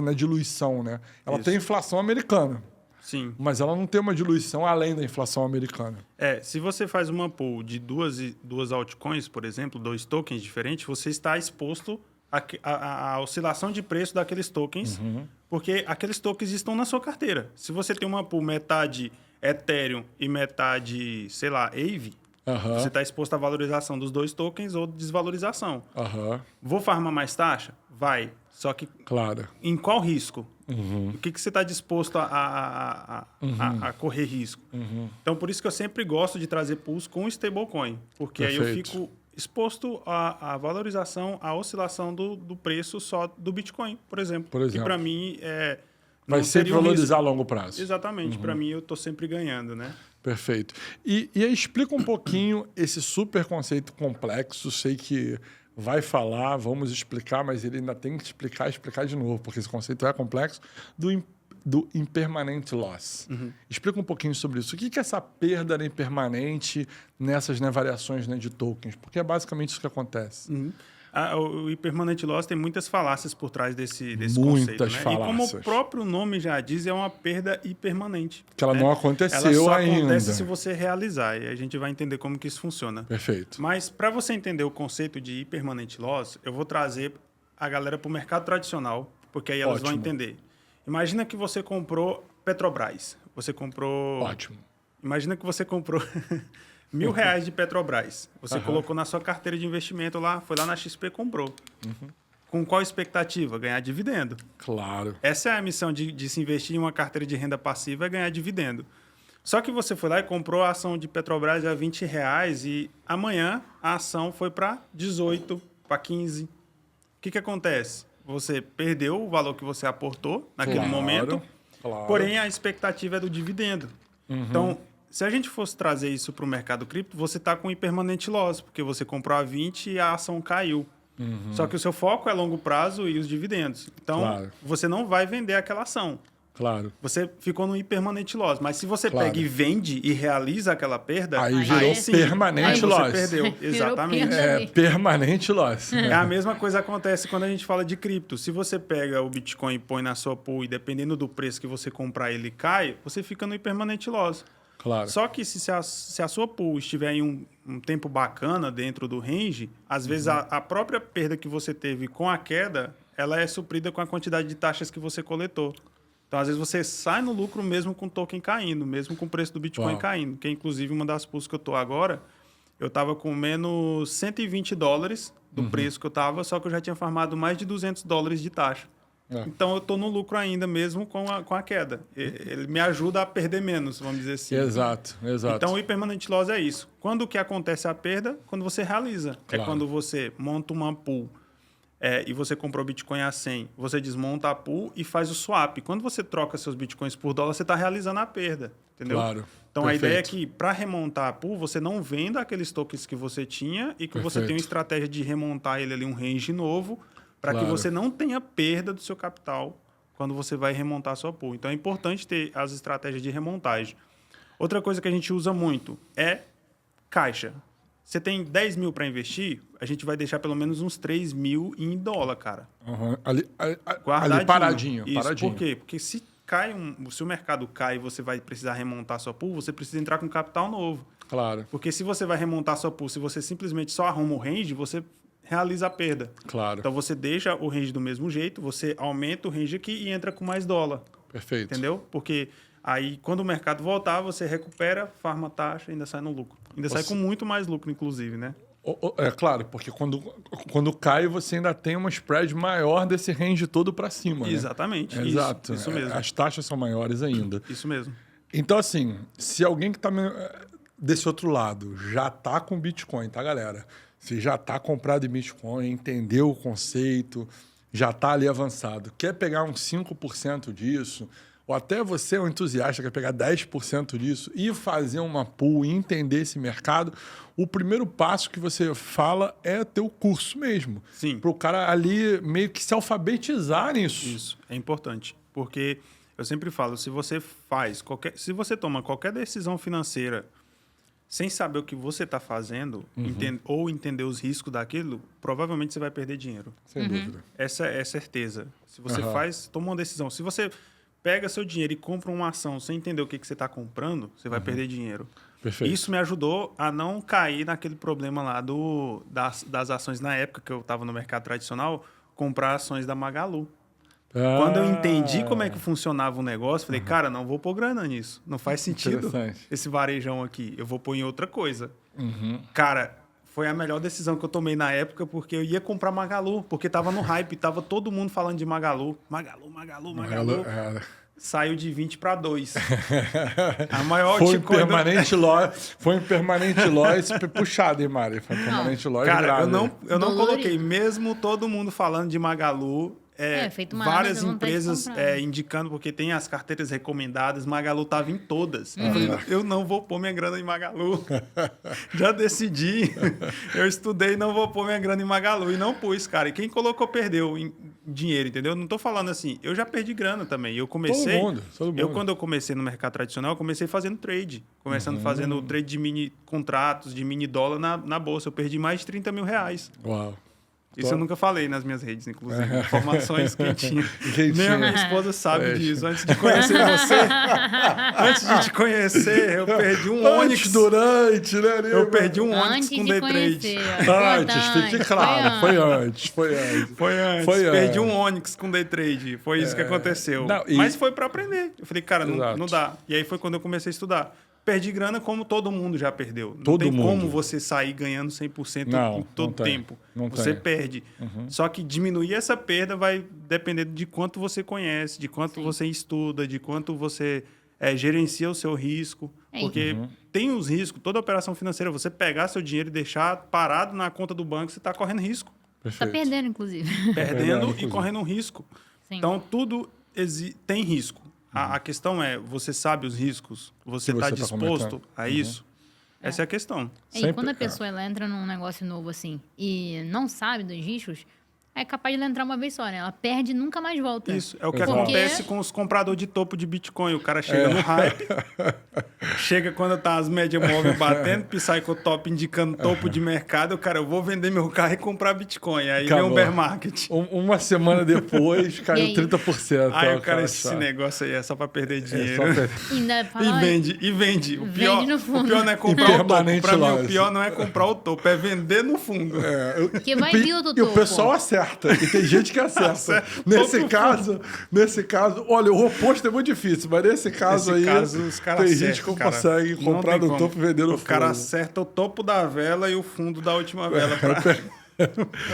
né, diluição, né? Ela tem inflação americana. Sim. Mas ela não tem uma diluição além da inflação americana. Se você faz uma pool de duas altcoins, por exemplo, 2 tokens diferentes, você está exposto à oscilação de preço daqueles tokens, porque aqueles tokens estão na sua carteira. Se você tem uma pool metade Ethereum e metade, sei lá, Aave, você está exposto à valorização dos 2 tokens ou desvalorização. Vou farmar mais taxa? Vai. Só que em qual risco? O que você está disposto a correr risco? Então, por isso que eu sempre gosto de trazer pools com stablecoin. Porque aí eu fico exposto à valorização, à oscilação do preço só do Bitcoin, por exemplo. Que para mim vai sempre valorizar a longo prazo. Exatamente. Para mim, eu estou sempre ganhando, né? Perfeito. E aí explica um pouquinho esse super conceito complexo. Sei que vai falar, vamos explicar, mas ele ainda tem que explicar de novo, porque esse conceito é complexo, do impermanent loss. Explica um pouquinho sobre isso. O que é essa perda impermanente nessas variações de tokens? Porque é basicamente isso que acontece. O impermanent loss tem muitas falácias por trás desse conceito. Muitas falácias. E como o próprio nome já diz, é uma perda impermanente. Que ela não aconteceu ela só ainda. acontece se você realizar. E a gente vai entender como que isso funciona. Perfeito. Mas para você entender o conceito de impermanent loss, eu vou trazer a galera para o mercado tradicional, porque aí elas vão entender. Imagina que você comprou Petrobras. Você comprou... Ótimo. Imagina que você comprou... R$1.000 de Petrobras. Você colocou na sua carteira de investimento lá, foi lá na XP e comprou. Com qual expectativa? Ganhar dividendo. Claro. Essa é a missão de se investir em uma carteira de renda passiva, é ganhar dividendo. Só que você foi lá e comprou a ação de Petrobras a R$20 e amanhã a ação foi para 18, para 15. O que acontece? Você perdeu o valor que você aportou naquele momento, porém a expectativa é do dividendo. Então, se a gente fosse trazer isso para o mercado cripto, você está com impermanent loss, porque você comprou a 20 e a ação caiu. Só que o seu foco é longo prazo e os dividendos. Então, você não vai vender aquela ação. Claro. Você ficou no impermanent loss. Mas se você pega e vende e realiza aquela perda... Aí gerou permanente loss. Você perdeu. Exatamente. É permanente loss. É a mesma coisa acontece quando a gente fala de cripto. Se você pega o Bitcoin e põe na sua pool e dependendo do preço que você comprar ele cai, você fica no impermanent loss. Claro. Só que se a sua pool estiver em um tempo bacana dentro do range, às vezes a própria perda que você teve com a queda, ela é suprida com a quantidade de taxas que você coletou. Então, às vezes, você sai no lucro mesmo com o token caindo, mesmo com o preço do Bitcoin caindo. Que é, inclusive, uma das pools que eu estou agora, eu estava com menos $120 do preço que eu estava, só que eu já tinha farmado mais de $200 de taxa. Então, eu estou no lucro ainda mesmo com a queda. Ele me ajuda a perder menos, vamos dizer assim. Exato. Então, o impermanent loss é isso. Quando que acontece a perda? Quando você realiza. Claro. É quando você monta uma pool e você comprou Bitcoin a 100, você desmonta a pool e faz o swap. Quando você troca seus Bitcoins por dólar, você está realizando a perda. Entendeu? Claro. Então, a ideia é que, para remontar a pool, você não venda aqueles tokens que você tinha e que você tenha uma estratégia de remontar ele ali um range novo, para que você não tenha perda do seu capital quando você vai remontar a sua pool. Então, é importante ter as estratégias de remontagem. Outra coisa que a gente usa muito é caixa. Você tem 10 mil para investir, a gente vai deixar pelo menos uns 3 mil em dólar, cara. Ali Guardadinho. paradinho. Isso. Por quê? Porque se o mercado cai e você vai precisar remontar a sua pool, você precisa entrar com capital novo. Claro. Porque se você vai remontar a sua pool, se você simplesmente só arruma o range, você realiza a perda. Claro. Então, você deixa o range do mesmo jeito, você aumenta o range aqui e entra com mais dólar. Perfeito. Entendeu? Porque aí, quando o mercado voltar, você recupera, farma a taxa e ainda sai no lucro. Ainda sai com muito mais lucro, inclusive, né? É claro, porque quando cai, você ainda tem uma spread maior desse range todo para cima. Exatamente. Né? Exato. Isso mesmo. As taxas são maiores ainda. Isso mesmo. Então, assim, se alguém que está desse outro lado já está com Bitcoin, tá, galera? Se já está comprado em Bitcoin, entendeu o conceito, já está ali avançado, quer pegar uns 5% disso, ou até você é um entusiasta, quer pegar 10% disso e fazer uma pool e entender esse mercado, o primeiro passo que você fala é ter o curso mesmo. Sim. Para o cara ali meio que se alfabetizar nisso. Isso, é importante. Porque eu sempre falo, se você toma qualquer decisão financeira sem saber o que você está fazendo ou entender os riscos daquilo, provavelmente você vai perder dinheiro. Sem dúvida. Essa é certeza. Se você toma uma decisão. Se você pega seu dinheiro e compra uma ação sem entender o que você está comprando, você vai perder dinheiro. Perfeito. Isso me ajudou a não cair naquele problema lá das ações na época que eu estava no mercado tradicional, comprar ações da Magalu. Quando eu entendi como é que funcionava o negócio, falei, cara, não vou pôr grana nisso. Não faz sentido esse varejão aqui. Eu vou pôr em outra coisa. Cara, foi a melhor decisão que eu tomei na época, porque eu ia comprar Magalu, porque tava no hype, tava todo mundo falando de Magalu. Magalu. Saiu de 20 para 2. A maior foi um permanente loss puxado, hein, Mari? Foi um permanente loss cara, grave. eu não coloquei. Mesmo todo mundo falando de Magalu, feito uma várias nada, empresas indicando, porque tem as carteiras recomendadas, Magalu estava em todas. Eu falei, eu não vou pôr minha grana em Magalu. Já decidi. Eu estudei, não vou pôr minha grana em Magalu. E não pus, cara. E quem colocou perdeu dinheiro, entendeu? Não tô falando assim. Eu já perdi grana também. Eu comecei... Todo mundo. Quando eu comecei no mercado tradicional, eu comecei fazendo trade. Começando fazendo trade de mini contratos, de mini dólar na bolsa. Eu perdi mais de 30 mil reais. Uau. Isso eu nunca falei nas minhas redes, inclusive. Informações quentinhas. Nem a minha esposa sabe disso. Antes de conhecer você, antes de te conhecer, eu perdi um Onix. Durante, né? Eu perdi um Onix com day trade. Antes, fique claro. Foi antes. Perdi um Onix com day trade. Foi isso que aconteceu. Mas foi para aprender. Eu falei, cara, não dá. E aí foi quando eu comecei a estudar. Perdi grana como todo mundo já perdeu. Não tem como você sair ganhando 100% em todo tempo. Você perde. Só que diminuir essa perda vai depender de quanto você conhece, de quanto você estuda, de quanto você gerencia o seu risco. Porque tem os riscos. Toda operação financeira, você pegar seu dinheiro e deixar parado na conta do banco, você está correndo risco. Está perdendo, inclusive. Perdendo e correndo um risco. Sim. Então, tudo tem risco. A questão é, você sabe os riscos? Você está disposto a isso? Essa é a questão. E quando a pessoa ela entra num negócio novo assim e não sabe dos riscos, é capaz de ela entrar uma vez só, né? Ela perde e nunca mais volta. Isso, é o que acontece com os compradores de topo de Bitcoin. O cara chega no hype, chega quando tá as médias móveis batendo, Psycho Top indicando topo de mercado, o cara, eu vou vender meu carro e comprar Bitcoin. Aí vem um bear market. Uma semana depois, caiu 30%. Aí o cara, esse negócio aí é só pra perder dinheiro. E vende. O pior não é comprar o topo. Pra mim, o pior não é comprar o topo, é vender no fundo. Porque vai vir do topo. E o pessoal acerta. E tem gente que acerta. Nesse caso, olha, o oposto é muito difícil, mas nesse caso os caras tem gente que consegue comprar no topo e vender no fundo. O cara acerta o topo da vela e o fundo da última vela.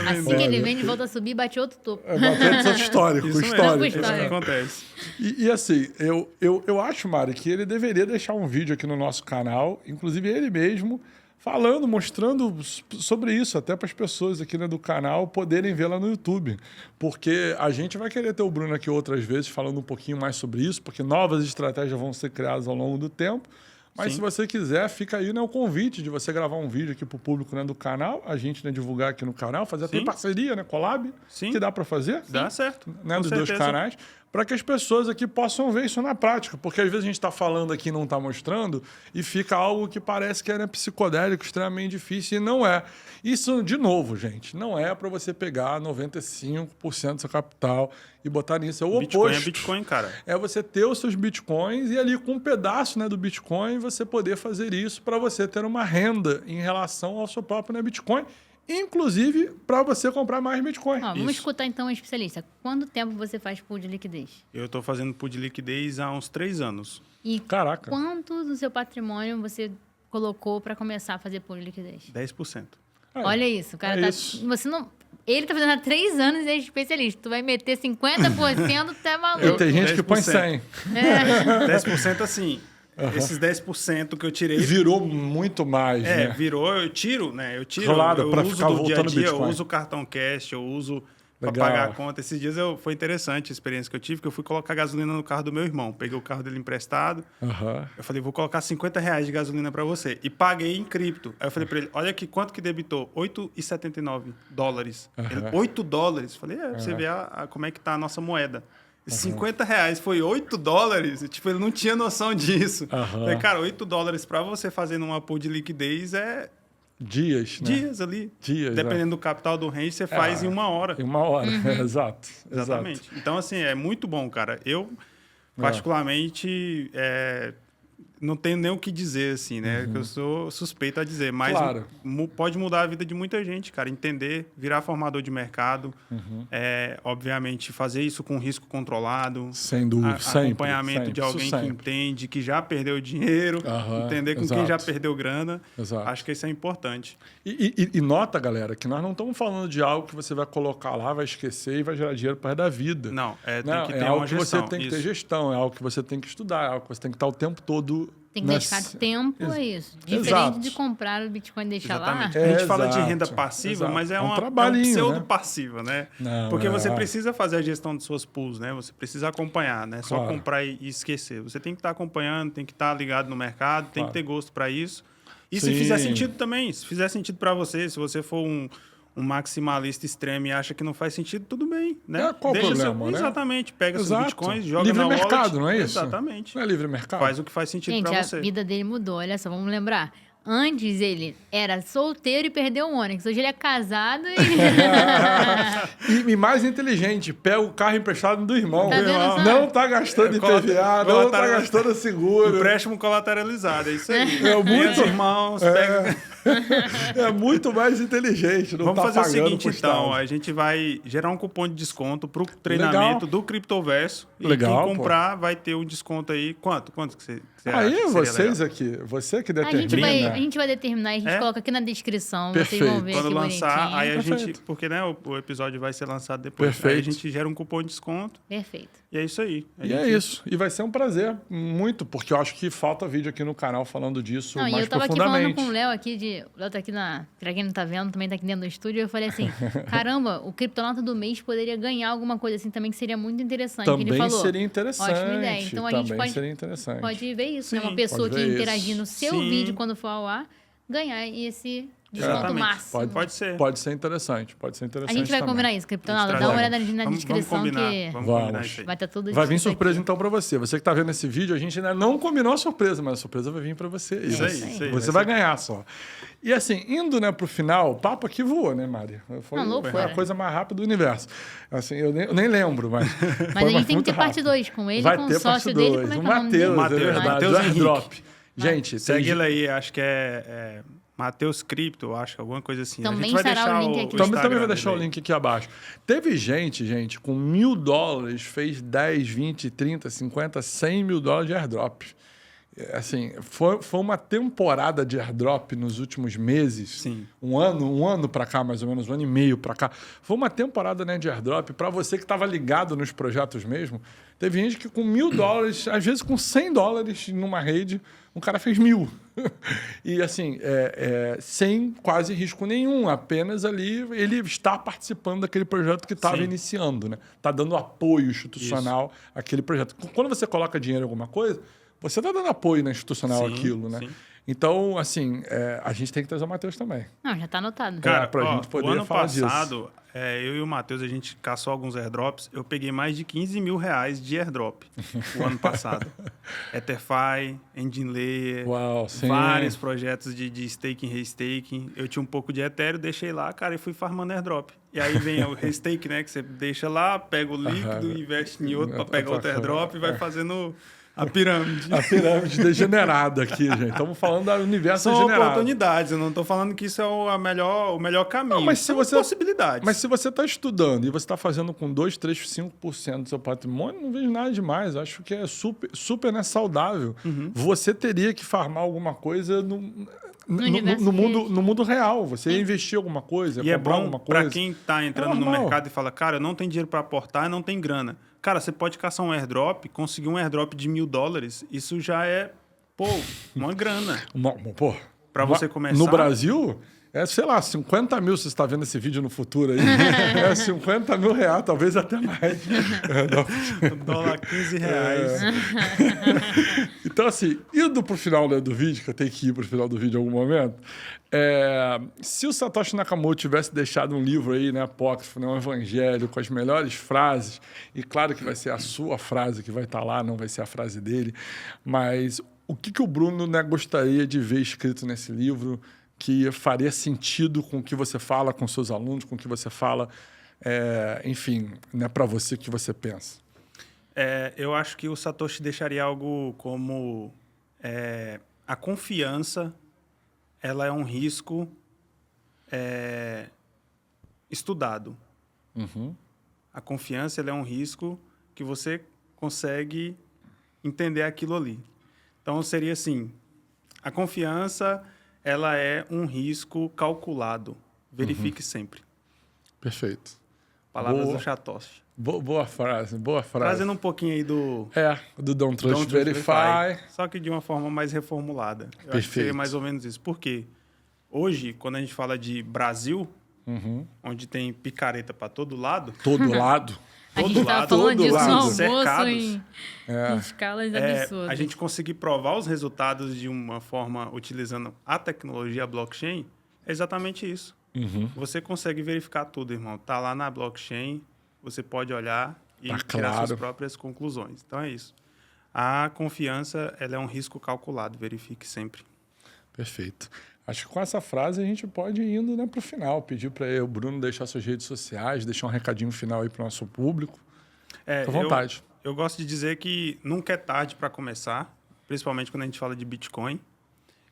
Assim que ele vende, volta a subir e bate outro topo. Bate histórico. Isso que acontece. E assim, eu acho, Mari, que ele deveria deixar um vídeo aqui no nosso canal, inclusive ele mesmo, falando, mostrando sobre isso, até para as pessoas aqui, né, do canal poderem ver lá no YouTube. Porque a gente vai querer ter o Bruno aqui outras vezes falando um pouquinho mais sobre isso, porque novas estratégias vão ser criadas ao longo do tempo. Mas se você quiser, fica aí, né, o convite de você gravar um vídeo aqui para o público, né, do canal, a gente, né, divulgar aqui no canal, fazer até parceria, né, collab, que dá para fazer. Dá certo. Né, dos dois canais, para que as pessoas aqui possam ver isso na prática. Porque às vezes a gente está falando aqui e não está mostrando e fica algo que parece que é, né, psicodélico, extremamente difícil, e não é. Isso, de novo, gente, não é para você pegar 95% do seu capital e botar nisso. É o Bitcoin oposto. É Bitcoin, cara. É você ter os seus Bitcoins e ali com um pedaço, né, do Bitcoin você poder fazer isso para você ter uma renda em relação ao seu próprio, né, Bitcoin. Inclusive, para você comprar mais Bitcoin. Vamos escutar então um especialista. Quanto tempo você faz pool de liquidez? Eu estou fazendo pool de liquidez há uns 3 anos. E quanto do seu patrimônio você colocou para começar a fazer pool de liquidez? 10%. Olha isso, o cara tá... Isso. Você não... Ele tá fazendo há 3 anos e é especialista. Tu vai meter 50%, tu é maluco. E tem gente que põe 100. 10% assim... Esses 10% que eu tirei... Virou muito mais, né? Virou, eu tiro, né? Eu Claro, para uso ficar do dia a dia, Bitcoin. Eu uso o cartão cash, eu uso para pagar a conta. Esses dias foi interessante a experiência que eu tive, que eu fui colocar gasolina no carro do meu irmão. Peguei o carro dele emprestado. Eu falei, vou colocar R$50 de gasolina para você. E paguei em cripto. Aí eu falei para ele, olha aqui, quanto que debitou? $8,79. Ele, $8? Eu falei, você vê como é que tá a nossa moeda. R$50 foi $8? Tipo, ele não tinha noção disso. Falei, cara, $8 para você fazer numa pool de liquidez é... Dias, né? Dias ali. Dependendo do capital do range, você faz em 1 hora. Em 1 hora, exato. Exatamente. Então, assim, é muito bom, cara. Eu, particularmente, não tenho nem o que dizer, assim, né? Que eu sou suspeito a dizer. Mas pode mudar a vida de muita gente, cara. Entender, virar formador de mercado. Obviamente, fazer isso com risco controlado. Sem dúvida. Acompanhamento de alguém que entende, que já perdeu dinheiro. Entender com quem já perdeu grana. Acho que isso é importante. E nota, galera, que nós não estamos falando de algo que você vai colocar lá, vai esquecer e vai gerar dinheiro para da vida. Não, tem que ter algo uma que gestão. Você tem que ter gestão, é algo que você tem que estudar, é algo que você tem que estar o tempo todo Tem que dedicar tempo a isso. Diferente de comprar o Bitcoin e deixar Exatamente. lá. A gente fala de renda passiva, mas é uma pseudo-passiva, né? Porque você precisa fazer a gestão de suas pools, né? Você precisa acompanhar, né? Só comprar e esquecer. Você tem que estar acompanhando, tem que estar ligado no mercado, tem que ter gosto para isso. E se fizer sentido também, se fizer sentido para você, se você for um maximalista extremo e acha que não faz sentido, tudo bem, né? Qual o problema, né? Exatamente. Pega seus bitcoins, joga livre na wallet. Livre mercado, não é isso? Exatamente. Não é livre mercado? Faz o que faz sentido para você. Gente, a vida dele mudou. Olha só, vamos lembrar. Antes ele era solteiro e perdeu o Onix. Hoje ele é casado e mais inteligente. Pega o carro emprestado do irmão. Tá não tá gastando IPVA, não tá gastando seguro. Empréstimo colateralizado, é isso aí. Muito... irmãos, pega... É muito mais inteligente. Não Vamos tá fazer o seguinte, custado. então. A gente vai gerar um cupom de desconto pro treinamento do Criptoverso. E quem comprar vai ter um desconto aí. Quanto que você acha? Aí vocês aqui. Você que determina. A gente vai determinar. A gente coloca aqui na descrição. Perfeito. Vocês vão ver. Quando lançar, bonitinho. aí a gente... Porque né, o episódio vai ser lançado depois. Perfeito. Aí a gente gera um cupom de desconto. Perfeito. E é isso aí. É isso. E vai ser um prazer. Muito. Porque eu acho que falta vídeo aqui no canal falando disso mais eu tava profundamente. aqui falando com o Léo aqui o Léo tá aqui pra quem não tá vendo, também tá aqui dentro do estúdio. Eu falei assim, caramba, o Criptonauta do mês poderia ganhar alguma coisa assim também, que seria muito interessante. Também ele falou, seria interessante. Ótima ideia. Então a gente pode ver isso, né? Uma pessoa que interagir no seu vídeo quando for ao ar, ganhar esse desconto máximo. Pode ser. Pode ser interessante. A gente vai combinar isso, Criptonauta. Dá uma olhada na descrição que vai estar tudo. Vai vir surpresa então para você. Você que tá vendo esse vídeo, a gente ainda não combinou a surpresa, mas a surpresa vai vir para você. Isso aí. Você vai ganhar só. E assim, indo pro final, o papo aqui voou, né, Mari? Foi a coisa mais rápida do universo. Assim, eu nem lembro, mas... Mas a gente tem que ter parte 2 com ele, com o sócio dele. Como é que o Matheus, é verdade. O airdrop. Gente, segue ele aí, acho que é Matheus Cripto, acho, alguma coisa assim. Também a gente vai deixar o link aqui. Também vai deixar o link aqui abaixo. Teve gente, com $1.000 fez 10, 20, 30, 50, $100 mil de airdrop. Assim, foi uma temporada de airdrop nos últimos meses. Sim. Um ano para cá, mais ou menos, um ano e meio para cá. Foi uma temporada, né, de airdrop. Para você que estava ligado nos projetos mesmo, teve gente que com $1.000, às vezes com $100 numa rede, um cara fez 1.000. E assim, sem quase risco nenhum. Apenas ali ele está participando daquele projeto que estava iniciando, né? Está dando apoio institucional àquele projeto. Quando você coloca dinheiro em alguma coisa, você está dando apoio na institucional àquilo, né? Sim. Então, assim, a gente tem que trazer o Matheus também. Não, já está anotado. Cara, pra gente poder o ano falar passado, eu e o Matheus, a gente caçou alguns airdrops. Eu peguei mais de $15 mil de airdrop o ano passado. Etherfi, Engine Layer, vários projetos de staking e restaking. Eu tinha um pouco de Ethereum, deixei lá, cara, e fui farmando airdrop. E aí vem o restake, né? Que você deixa lá, pega o líquido, investe em outro para pegar outro airdrop e vai fazendo... A pirâmide. A pirâmide degenerada aqui, gente. Estamos falando do universo degenerado. São oportunidades. Eu não estou falando que isso é o melhor caminho. Não, mas se você, possibilidades. Mas se você está estudando e você está fazendo com 2, 3, 5% do seu patrimônio, não vejo nada demais. Eu acho que é super né, saudável. Você teria que farmar alguma coisa no mundo real. Você ia investir alguma coisa, e comprar alguma coisa. Para quem está entrando no mercado e fala, cara, eu não tenho dinheiro para aportar e não tem grana. Cara, você pode caçar um airdrop, conseguir um airdrop de $1.000, isso já é, uma grana. Para você começar. No Brasil, sei lá, 50 mil, se você está vendo esse vídeo no futuro aí, $50 mil, talvez até mais. Dólar R$15. Então, assim, indo para o final do vídeo, que eu tenho que ir para o final do vídeo em algum momento, se o Satoshi Nakamoto tivesse deixado um livro aí, né, apócrifo, né, um evangelho, com as melhores frases, e claro que vai ser a sua frase que vai estar lá, não vai ser a frase dele, mas o que o Bruno, né, gostaria de ver escrito nesse livro que faria sentido com o que você fala com seus alunos, com o que você fala, enfim, né, para você, o que você pensa? Eu acho que o Satoshi deixaria algo como a confiança, ela é um risco estudado. A confiança, ela é um risco que você consegue entender aquilo ali. Então, seria assim, a confiança, ela é um risco calculado. Verifique sempre. Perfeito. Palavras do Satoshi. Boa frase, boa frase. Trazendo um pouquinho aí do Don't Trust Verify. Só que de uma forma mais reformulada. Eu Perfeito. acho que seria mais ou menos isso. Por quê? Hoje, quando a gente fala de Brasil, onde tem picareta para todo lado... Todo lado. A gente estava falando disso no almoço em escalas absurdas. A gente conseguir provar os resultados de uma forma utilizando a tecnologia blockchain é exatamente isso. Você consegue verificar tudo, irmão. Tá lá na blockchain, você pode olhar e tirar suas próprias conclusões. Então é isso. A confiança, ela é um risco calculado. Verifique sempre. Perfeito. Acho que com essa frase a gente pode ir indo, né, para o final. Pedir para o Bruno deixar suas redes sociais, deixar um recadinho final aí para o nosso público. Fica à vontade. Eu gosto de dizer que nunca é tarde para começar, principalmente quando a gente fala de Bitcoin.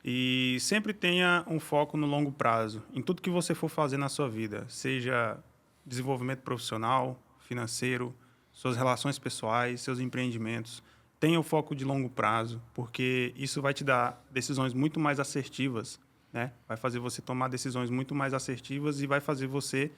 E sempre tenha um foco no longo prazo, em tudo que você for fazer na sua vida, seja desenvolvimento profissional, financeiro, suas relações pessoais, seus empreendimentos. Tenha o foco de longo prazo, porque isso vai te dar decisões muito mais assertivas, né? Vai fazer você tomar decisões muito mais assertivas e vai fazer você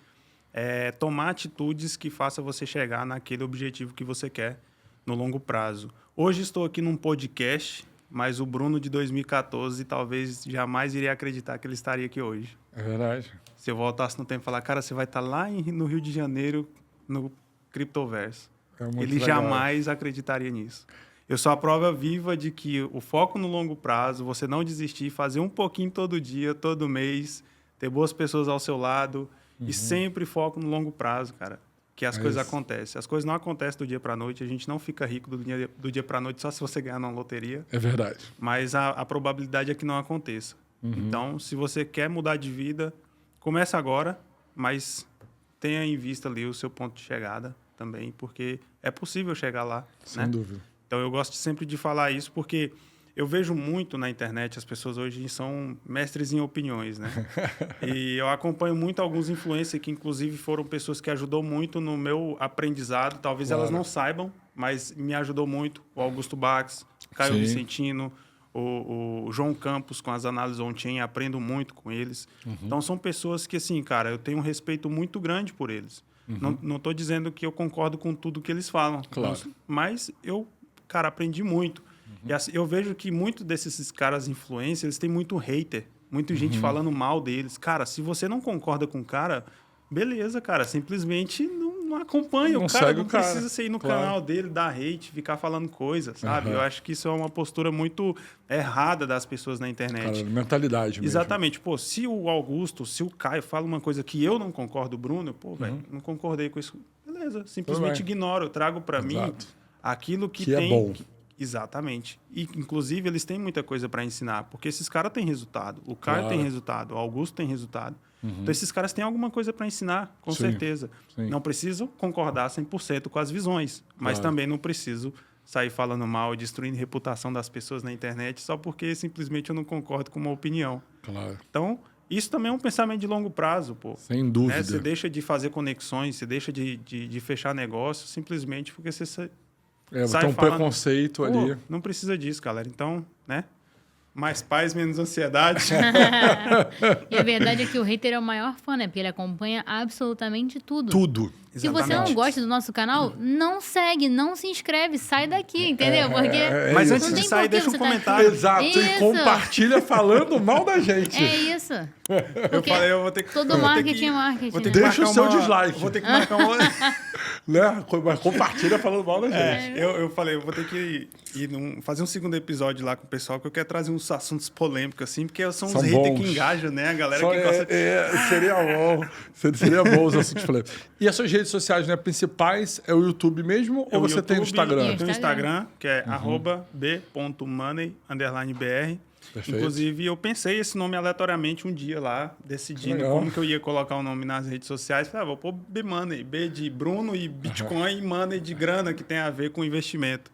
tomar atitudes que façam você chegar naquele objetivo que você quer no longo prazo. Hoje estou aqui num podcast, mas o Bruno de 2014 talvez jamais iria acreditar que ele estaria aqui hoje. É verdade. Se eu voltasse no tempo e falar, cara, você vai estar lá no Rio de Janeiro, no Cryptoverse. Ele jamais acreditaria nisso. Eu sou a prova viva de que o foco no longo prazo, você não desistir, fazer um pouquinho todo dia, todo mês, ter boas pessoas ao seu lado e sempre foco no longo prazo, cara, que as coisas acontecem. As coisas não acontecem do dia para a noite, a gente não fica rico do dia para a noite só se você ganhar na loteria. É verdade. Mas a probabilidade é que não aconteça. Então, se você quer mudar de vida, comece agora, mas tenha em vista ali o seu ponto de chegada também, porque é possível chegar lá. Sem dúvida. Então, eu gosto sempre de falar isso, porque eu vejo muito na internet, as pessoas hoje são mestres em opiniões, né? E eu acompanho muito alguns influencers que, inclusive, foram pessoas que ajudou muito no meu aprendizado. Talvez elas não saibam, mas me ajudou muito. O Augusto Bax, Caio Vicentino, o João Campos, com as análises on-chain, aprendo muito com eles. Então, são pessoas que, assim, cara, eu tenho um respeito muito grande por eles. Não estou dizendo que eu concordo com tudo que eles falam. Claro. Mas eu, cara, aprendi muito. E assim, eu vejo que muitos desses caras influencers, eles têm muito hater. Muita gente falando mal deles. Cara, se você não concorda com o cara, beleza, cara. Simplesmente não acompanha. Não o cara segue não o cara. precisa você ir no canal dele, dar hate, ficar falando coisa, sabe? Eu acho que isso é uma postura muito errada das pessoas na internet. Cara, mentalidade mesmo. Exatamente. Pô, se o Augusto, se o Caio fala uma coisa que eu não concordo, Bruno, pô, velho, não concordei com isso. Beleza, simplesmente ignoro. Eu trago para mim aquilo que tem... é bom. Exatamente. E, inclusive, eles têm muita coisa para ensinar, porque esses caras têm resultado. O Caio tem resultado, o Augusto tem resultado. Então, esses caras têm alguma coisa para ensinar, com certeza. Sim. Não preciso concordar 100% com as visões, mas também não preciso sair falando mal e destruindo a reputação das pessoas na internet só porque simplesmente eu não concordo com uma opinião. Claro. Então, isso também é um pensamento de longo prazo, pô. Sem dúvida. Né? Você deixa de fazer conexões, você deixa de fechar negócio simplesmente porque você... tem um preconceito ali. Não precisa disso, galera. Então, né? Mais paz, menos ansiedade. E a verdade é que o hater é o maior fã, né? Porque ele acompanha absolutamente tudo. Tudo. Se você não gosta do nosso canal, não segue, não se inscreve, sai daqui, entendeu? Porque Mas antes de sair, deixa um comentário. Exato. E compartilha falando mal da gente. É isso. Eu falei, eu vou ter que... Todo marketing é marketing. Deixa o seu dislike. Vou ter que marcar uma... Né? Mas compartilha falando mal da gente. Eu falei, eu vou ter que fazer um segundo episódio lá com o pessoal, que eu quero trazer uns assuntos polêmicos, assim, porque são uns haters que engajam, né? A galera que gosta... Seria bom. Seria bom os assuntos polêmicos. E as suas redes sociais, né, principais, é o YouTube mesmo? Ou você tem o Instagram? Tem o Instagram, que é @b.money_br. Perfeito. Inclusive, eu pensei esse nome aleatoriamente um dia lá, decidindo como que eu ia colocar o nome nas redes sociais. Falei, vou pôr B-Money, B de Bruno e Bitcoin, e Money de grana, que tem a ver com investimento.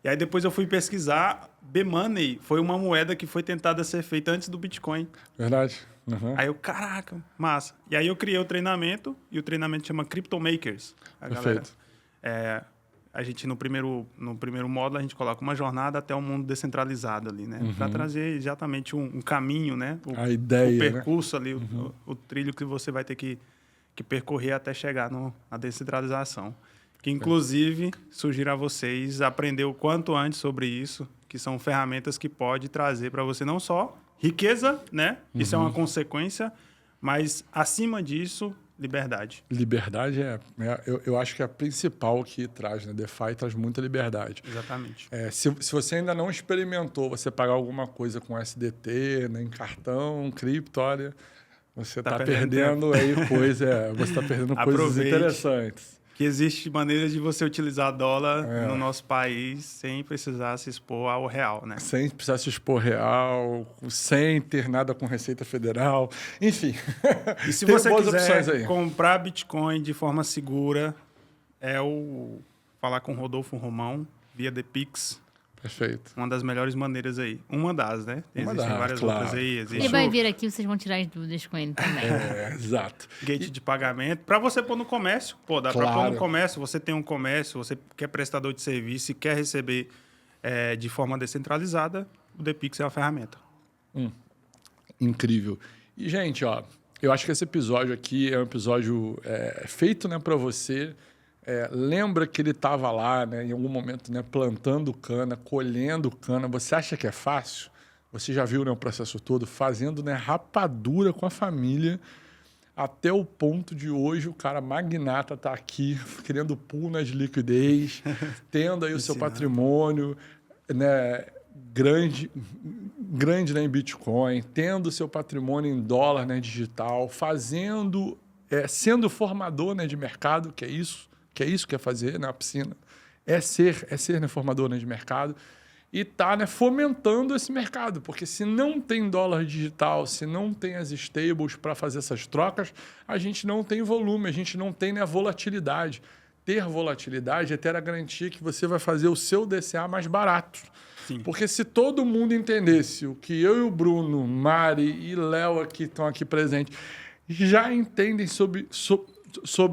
E aí depois eu fui pesquisar, B-Money foi uma moeda que foi tentada ser feita antes do Bitcoin. Verdade. Aí eu, caraca, massa. E aí eu criei o treinamento, e o treinamento chama Crypto Makers. Perfeito. Galera, a gente, no primeiro módulo, a gente coloca uma jornada até o mundo descentralizado ali, né? Para trazer exatamente um caminho, né? A ideia, o percurso ali, o trilho que você vai ter que que percorrer até chegar na descentralização. Que, inclusive, sugiro a vocês aprender o quanto antes sobre isso, que são ferramentas que pode trazer para você não só riqueza, né? Isso é uma consequência, mas, acima disso, liberdade. Liberdade eu acho que é a principal que traz, né? DeFi traz muita liberdade. Exatamente. Se você ainda não experimentou você pagar alguma coisa com SDT, né, em cartão, cripto, olha, você está perdendo aí você está perdendo coisas interessantes. Que existe maneiras de você utilizar dólar no nosso país sem precisar se expor ao real, né? Sem precisar se expor real, sem ter nada com Receita Federal, enfim. E se você quiser comprar Bitcoin de forma segura, falar com o Rodolfo Romão via The Pix. Perfeito. Uma das melhores maneiras aí. Uma das, né? Existem várias outras aí. Ele vai vir aqui, vocês vão tirar as dúvidas com ele também. Exato. Gate de pagamento. Para você pôr no comércio. Dá para pôr no comércio. Você tem um comércio, você quer prestador de serviço e quer receber de forma descentralizada, o The Pix é a ferramenta. Incrível. E, gente, eu acho que esse episódio aqui é um episódio feito, né, para você. Lembra que ele estava lá, né, em algum momento, né, plantando cana, colhendo cana. Você acha que é fácil? Você já viu, né, o processo todo? Fazendo, né, rapadura com a família até o ponto de hoje o cara magnata está aqui criando pool de liquidez, tendo aí o seu patrimônio, né, grande, né, em Bitcoin, tendo o seu patrimônio em dólar, né, digital, fazendo, sendo formador, né, de mercado, que é isso que é fazer na piscina, é ser né, formador, né, de mercado, e tá, né, fomentando esse mercado, porque se não tem dólar digital, se não tem as stables para fazer essas trocas, a gente não tem volume, a gente não tem, né, volatilidade. Ter volatilidade é ter a garantia que você vai fazer o seu DCA mais barato. Sim. Porque se todo mundo entendesse o que eu e o Bruno, Mari e Léo aqui estão aqui presentes, já entendem sobre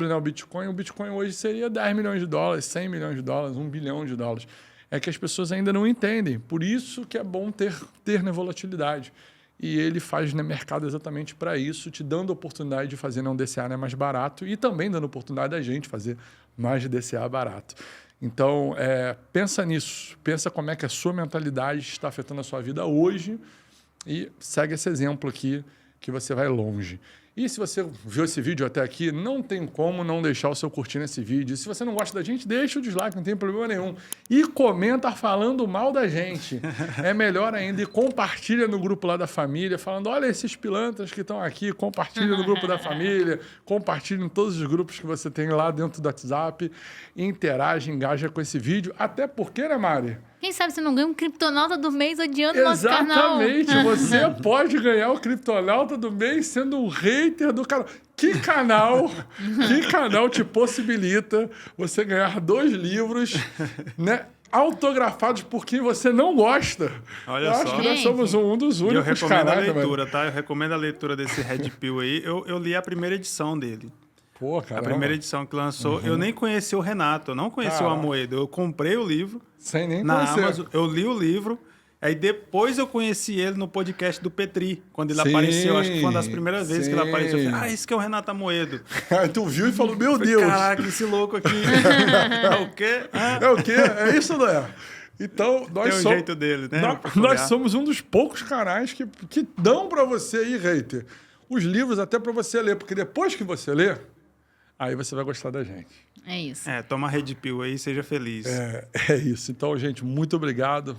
né, o Bitcoin hoje seria 10 milhões de dólares, 100 milhões de dólares, 1 bilhão de dólares. É que as pessoas ainda não entendem. Por isso que é bom ter né, volatilidade. E ele faz, né, mercado exatamente para isso, te dando a oportunidade de fazer, né, um DCA, né, mais barato e também dando a oportunidade da gente fazer mais de DCA barato. Então, pensa nisso. Pensa como é que a sua mentalidade está afetando a sua vida hoje e segue esse exemplo aqui que você vai longe. E se você viu esse vídeo até aqui, não tem como não deixar o seu curtir nesse vídeo. Se você não gosta da gente, deixa o dislike, não tem problema nenhum. E comenta falando mal da gente. É melhor ainda. E compartilha no grupo lá da família, falando, olha esses pilantras que estão aqui, compartilha no grupo da família, compartilha em todos os grupos que você tem lá dentro do WhatsApp, interage, engaja com esse vídeo. Até porque, né, Mari? Quem sabe você não ganha um criptonauta do mês odiando o nosso canal. Exatamente. Você pode ganhar o criptonauta do mês sendo um hater do canal. Que canal te possibilita você ganhar 2 livros, né, autografados por quem você não gosta? Olha acho que nós somos um dos únicos canais. Eu recomendo a leitura, tá? Eu recomendo a leitura desse Red Pill aí. Eu li a primeira edição dele. Pô, caramba. A primeira edição que lançou. Eu nem conheci o Renato, eu não conheci o Amoedo. Eu comprei o livro. Sem nem na conhecer. Amazon, eu li o livro. Aí depois eu conheci ele no podcast do Petri, quando ele apareceu. Acho que foi uma das primeiras vezes que ele apareceu. Eu falei, esse que é o Renato Amoedo. Aí tu viu e falou, meu Deus. Caraca, esse louco aqui. É o quê? É o quê? É isso, não é? Então, nós tem um jeito dele, né? Nós somos um dos poucos canais que dão para você aí, hater, os livros até para você ler. Porque depois que você lê, aí você vai gostar da gente. É isso. Toma Red Pill aí e seja feliz. É isso. Então, gente, muito obrigado.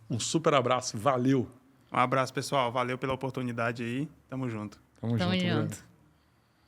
Um super abraço. Valeu. Um abraço, pessoal. Valeu pela oportunidade aí. Tamo junto. Tamo junto.